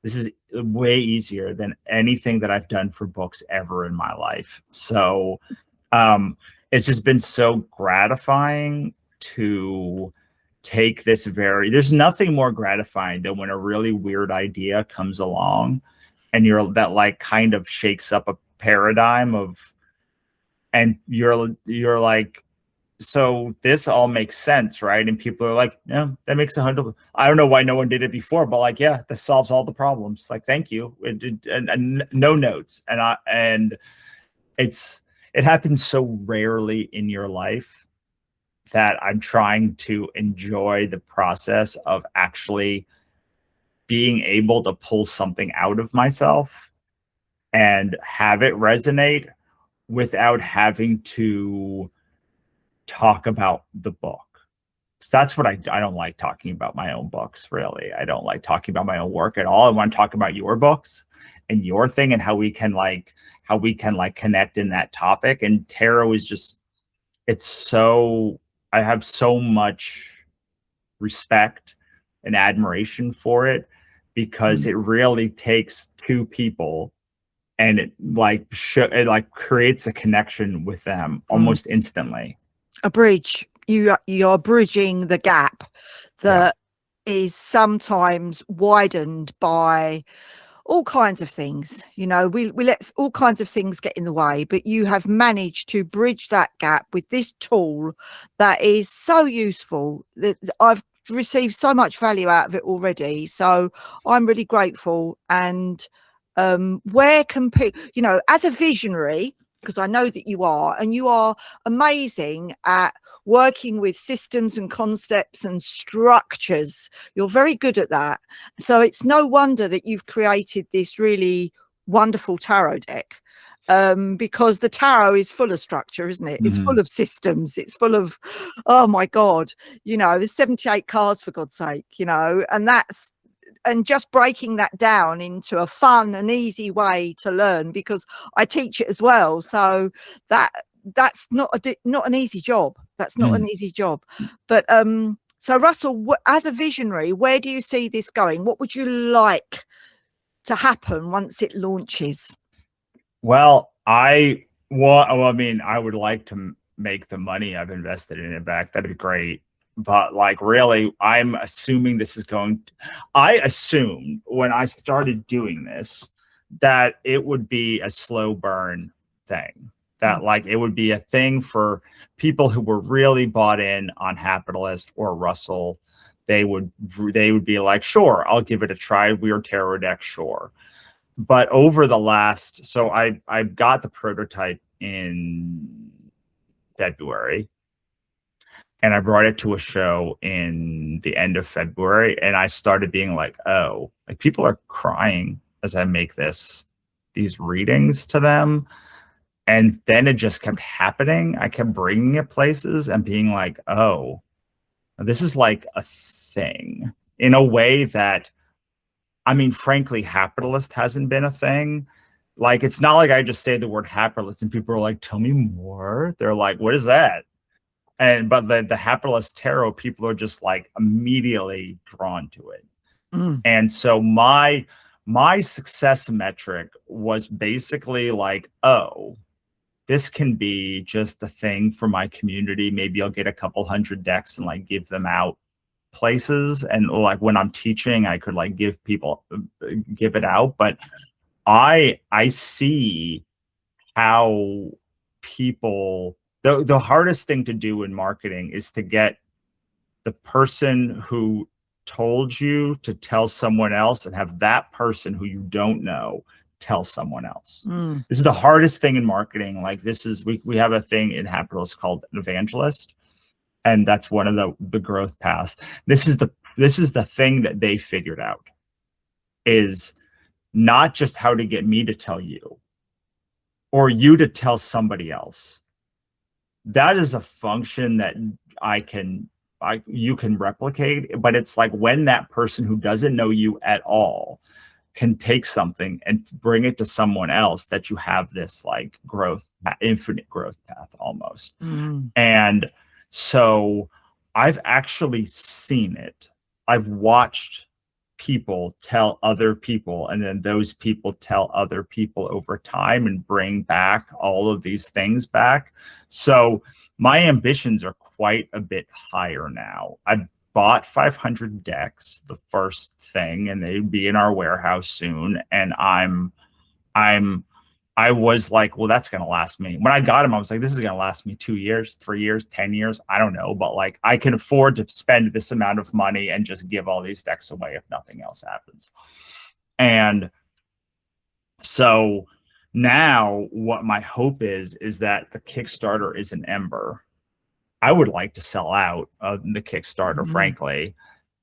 this is way easier than anything that I've done for books ever in my life. So it's just been so gratifying to take this there's nothing more gratifying than when a really weird idea comes along and that like kind of shakes up a paradigm and you're like, so this all makes sense, right? And people are like, yeah, that makes 100. I don't know why no one did it before, but like, yeah, this solves all the problems. Like, thank you. And no notes. And it happens so rarely in your life that I'm trying to enjoy the process of actually being able to pull something out of myself and have it resonate without having to talk about the book. So that's what I don't like talking about my own books, really. I don't like talking about my own work at all. I want to talk about your books and your thing and how we can connect in that topic. And tarot is just, I have so much respect and admiration for it, because it really takes two people and it creates a connection with them almost instantly. A bridge. You're bridging the gap that is sometimes widened by all kinds of things. You know, we let all kinds of things get in the way, but you have managed to bridge that gap with this tool that is so useful. That I've received so much value out of it already, so I'm really grateful. And where can people, you know, as a visionary, because I know that you are, and you are amazing at working with systems and concepts and structures. You're very good at that. So it's no wonder that you've created this really wonderful tarot deck. because the tarot is full of structure, isn't it? It's Mhm. full of systems. It's full of, oh my God, there's 78 cards for God's sake, and just breaking that down into a fun and easy way to learn, because I teach it as well. So that's not an easy job. That's not an easy job. But so Russell, as a visionary, where do you see this going? What would you like to happen once it launches? Well, I mean, I would like to make the money I've invested in it back. That'd be great. But like, really, I'm assuming I assumed when I started doing this that it would be a slow burn thing, that like it would be a thing for people who were really bought in on Hapitalist or Russell. They would be like, sure, I'll give it a try. Weird tarot deck, sure. But over the last, so I got the prototype in February, and I brought it to a show in the end of February, and I started being like, oh, like people are crying as I make these readings to them. And then it just kept happening. I kept bringing it places and being like, oh, this is like a thing in a way that, I mean, frankly, Hapitalist hasn't been a thing. Like, it's not like I just say the word Hapitalist and people are like, tell me more. They're like, what is that? But the Hapitalist tarot, people are just like immediately drawn to it. And so my success metric was basically like, oh, this can be just a thing for my community. Maybe I'll get a couple hundred decks and like give them out places, and like when I'm teaching I could like give it out. But I see how people, the hardest thing to do in marketing is to get the person who told you to tell someone else and have that person who you don't know tell someone else. This is the hardest thing in marketing. Like, this is, we have a thing in Hapitalist called an evangelist, and that's one of the growth paths. This is the thing that they figured out, is not just how to get me to tell you or you to tell somebody else. That is a function that you can replicate, but it's like when that person who doesn't know you at all can take something and bring it to someone else, that you have this like infinite growth path almost. And so I've actually seen it. I've watched people tell other people, and then those people tell other people over time and bring back all of these things back. So my ambitions are quite a bit higher now. I bought 500 decks, the first thing, and they'd be in our warehouse soon. And I was like, well, that's going to last me. When I got them, I was like, this is going to last me 2 years, 3 years, 10 years. I don't know. But like, I can afford to spend this amount of money and just give all these decks away if nothing else happens. And so now what my hope is that the Kickstarter is an ember. I would like to sell out of the Kickstarter, frankly.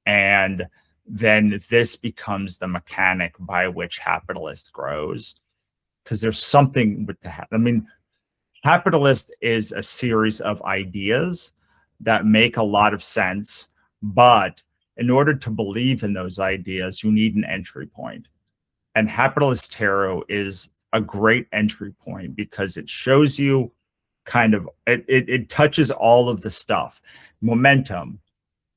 And then this becomes the mechanic by which Hapitalist grows. Because there's something with that. I mean, Hapitalist is a series of ideas that make a lot of sense, but in order to believe in those ideas, you need an entry point. And Hapitalist Tarot is a great entry point because it shows you kind of, it touches all of the stuff. Momentum,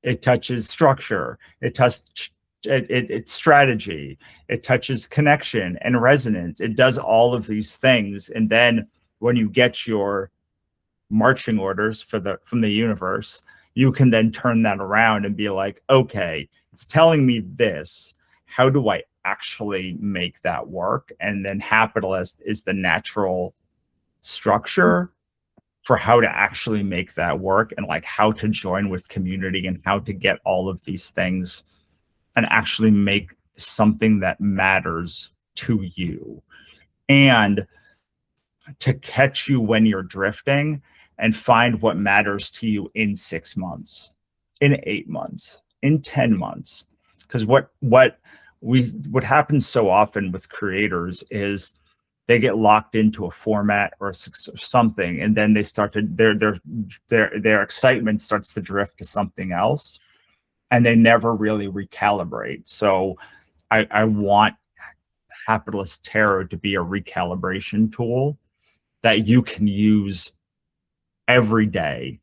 it touches structure, it's strategy, it touches connection and resonance. It does all of these things. And then when you get your marching orders from the universe, you can then turn that around and be like, okay, it's telling me this. How do I actually make that work? And then Hapitalist is the natural structure for how to actually make that work, and like how to join with community and how to get all of these things and actually make something that matters to you, and to catch you when you're drifting and find what matters to you in 6 months, in 8 months, in 10 months. Because what happens so often with creators is they get locked into a format or something, and then they start to their excitement starts to drift to something else, and they never really recalibrate. So I want Hapitalist Tarot to be a recalibration tool that you can use every day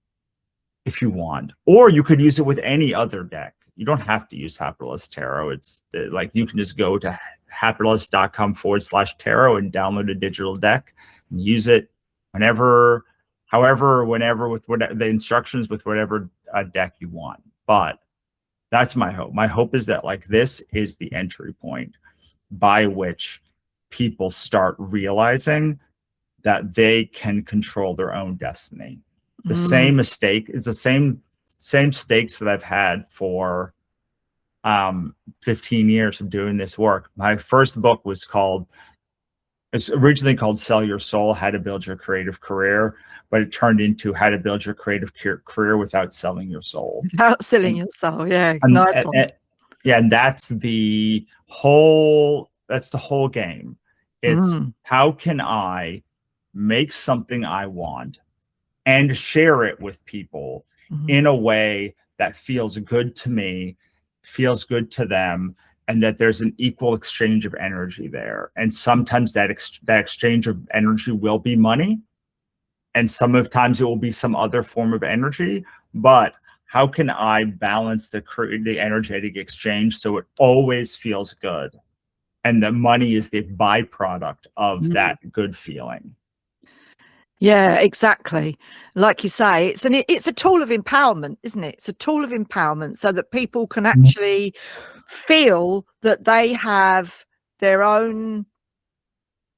if you want, or you could use it with any other deck. You don't have to use Hapitalist Tarot. It's like you can just go to hapitalist.com/tarot and download a digital deck and use it whenever, however, whenever, with whatever the instructions, with whatever deck you want. But that's my hope. My hope is that like this is the entry point by which people start realizing that they can control their own destiny. It's the same mistake. It's the same stakes that I've had for 15 years of doing this work. My first book was it's originally called Sell Your Soul, How to Build Your Creative Career, but it turned into How to Build Your Creative Career Without Selling Your Soul. Without selling your soul, yeah. Nice one. Yeah, and that's the whole game. It's how can I make something I want and share it with people in a way that feels good to me, feels good to them, and that there's an equal exchange of energy there. And sometimes that exchange of energy will be money, and sometimes it will be some other form of energy. But how can I balance the energetic exchange so it always feels good, and the money is the byproduct of that good feeling? Yeah, exactly. Like you say, it's a tool of empowerment, isn't it? It's a tool of empowerment so that people can actually feel that they have their own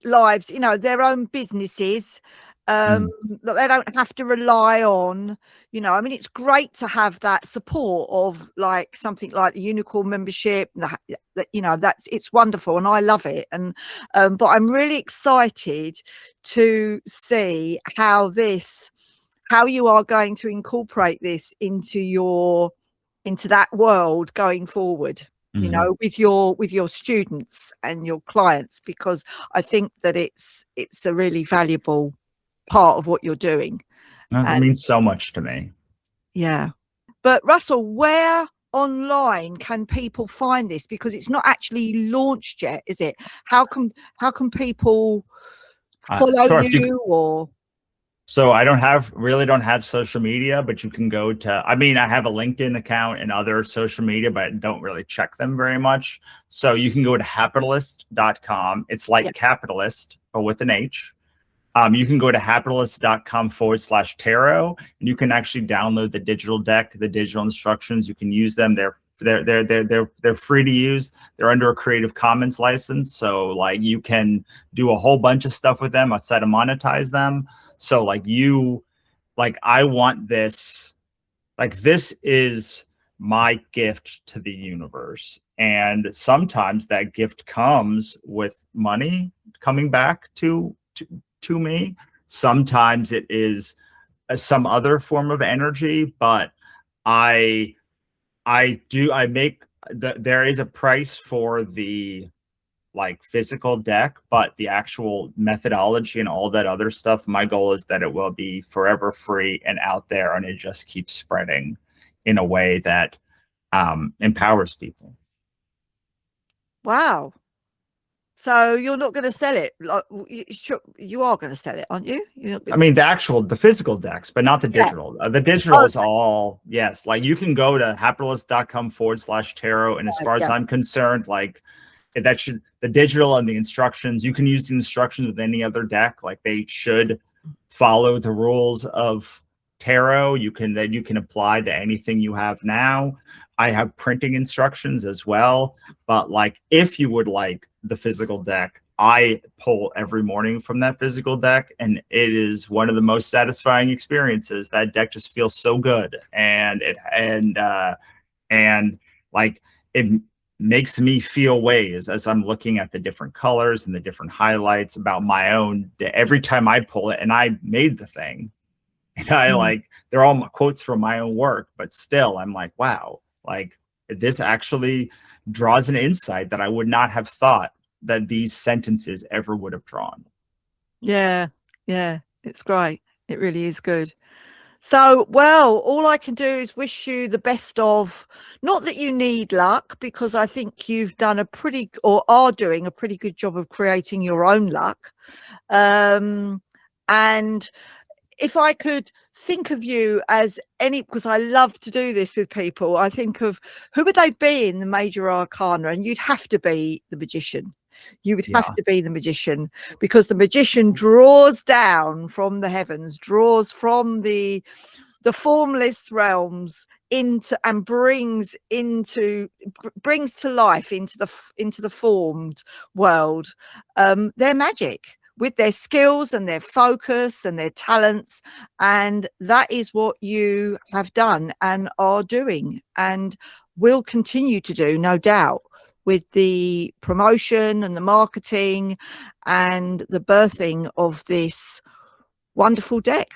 lives, you know, their own businesses, that they don't have to rely on, you know. I mean, it's great to have that support of like something like the Unicorn membership, that you know, it's wonderful and I love it. And but I'm really excited to see how you are going to incorporate this into that world going forward, you know, with your students and your clients, because I think that it's a really valuable part of what you're doing. It means so much to me. Yeah. But Russell, where online can people find this? Because it's not launched yet, is it? How can people follow you or? So I don't have social media, but you can go to, I mean, I have a LinkedIn account and other social media, but I don't really check them very much. So you can go to hapitalist.com. It's like capitalist, but with an H. You can go to hapitalist.com/tarot, and you can actually download the digital deck, the digital instructions. You can use them. They're free to use. They're under a Creative Commons license, so like you can do a whole bunch of stuff with them outside of monetize them. So like I want this, like this is my gift to the universe, and sometimes that gift comes with money coming back to me. Sometimes it is some other form of energy, but there is a price for the like physical deck, but the actual methodology and all that other stuff, my goal is that it will be forever free and out there, and it just keeps spreading in a way that empowers people. Wow. So you're not going to sell it? Like, you are going to sell it, aren't you? I mean, the physical decks, but not the digital. The digital is all, yes. Like you can go to hapitalist.com/tarot. And as far as I'm concerned, like the digital and the instructions, you can use the instructions with any other deck. Like they should follow the rules of tarot. You can apply to anything you have now. I have printing instructions as well, but like if you would like the physical deck, I pull every morning from that physical deck, and it is one of the most satisfying experiences. That deck just feels so good, and like it makes me feel ways as I'm looking at the different colors and the different highlights about my own day. Every time I pull it, and I made the thing, and I like, they're all quotes from my own work, but still I'm like, wow, like this actually draws an insight that I would not have thought that these sentences ever would have drawn. Yeah, yeah, it's great. It really is good. So, well, all I can do is wish you the best of, not that you need luck, because I think you've done a pretty, or are doing a pretty good job of creating your own luck. And if I could think of you as any, because I love to do this with people, I think of who would they be in the major arcana, and you'd have to be the magician. You would have Yeah. to be the magician, because the magician draws down from the heavens, draws from the formless realms into, and brings to life into the formed world their magic, with their skills and their focus and their talents. And that is what you have done and are doing and will continue to do, no doubt, with the promotion and the marketing and the birthing of this wonderful deck.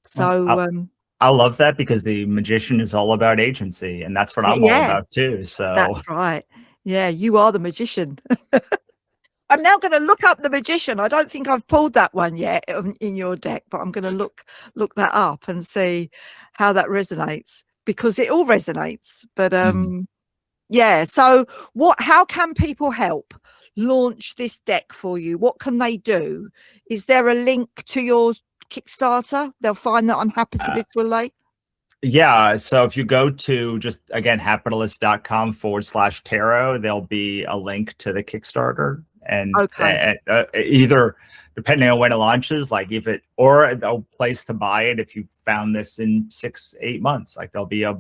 So I love that, because the magician is all about agency, and that's what I'm all yeah, about too. So that's right. Yeah, you are the magician. I'm now going to look up the magician. I don't think I've pulled that one yet in your deck, but I'm going to look that up and see how that resonates, because it all resonates. But yeah. So how can people help launch this deck for you? What can they do? Is there a link to your Kickstarter? They'll find that on Hapitalist, will they? yeah, so if you go to just, again, hapitalist.com/tarot, there'll be a link to the Kickstarter, and Okay. either depending on when it launches, like if it, or a place to buy it if you found this in 6-8 months, like there'll be a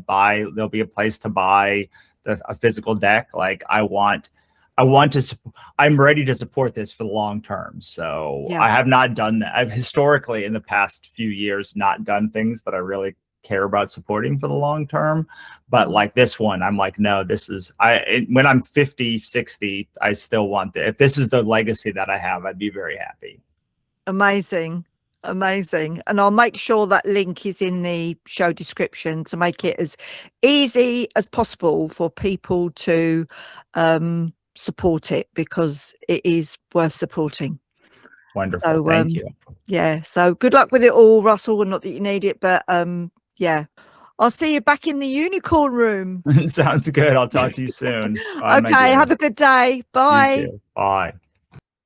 place to buy a physical deck. Like I'm ready to support this for the long term. So Yeah. I have not done that. I've historically in the past few years not done things that I really care about supporting for the long term, but like this one, I'm like, no, this is, when I'm 50, 60, I still want if this is the legacy that I have, I'd be very happy. Amazing. Amazing. And I'll make sure that link is in the show description to make it as easy as possible for people to support it, because it is worth supporting. Wonderful. So Thank you. yeah, so good luck with it all, Russell. And not that you need it, but yeah, I'll see you back in the unicorn room. Sounds good. I'll talk to you soon. Bye, my Okay, dear. have a good day. You Bye. too. Bye.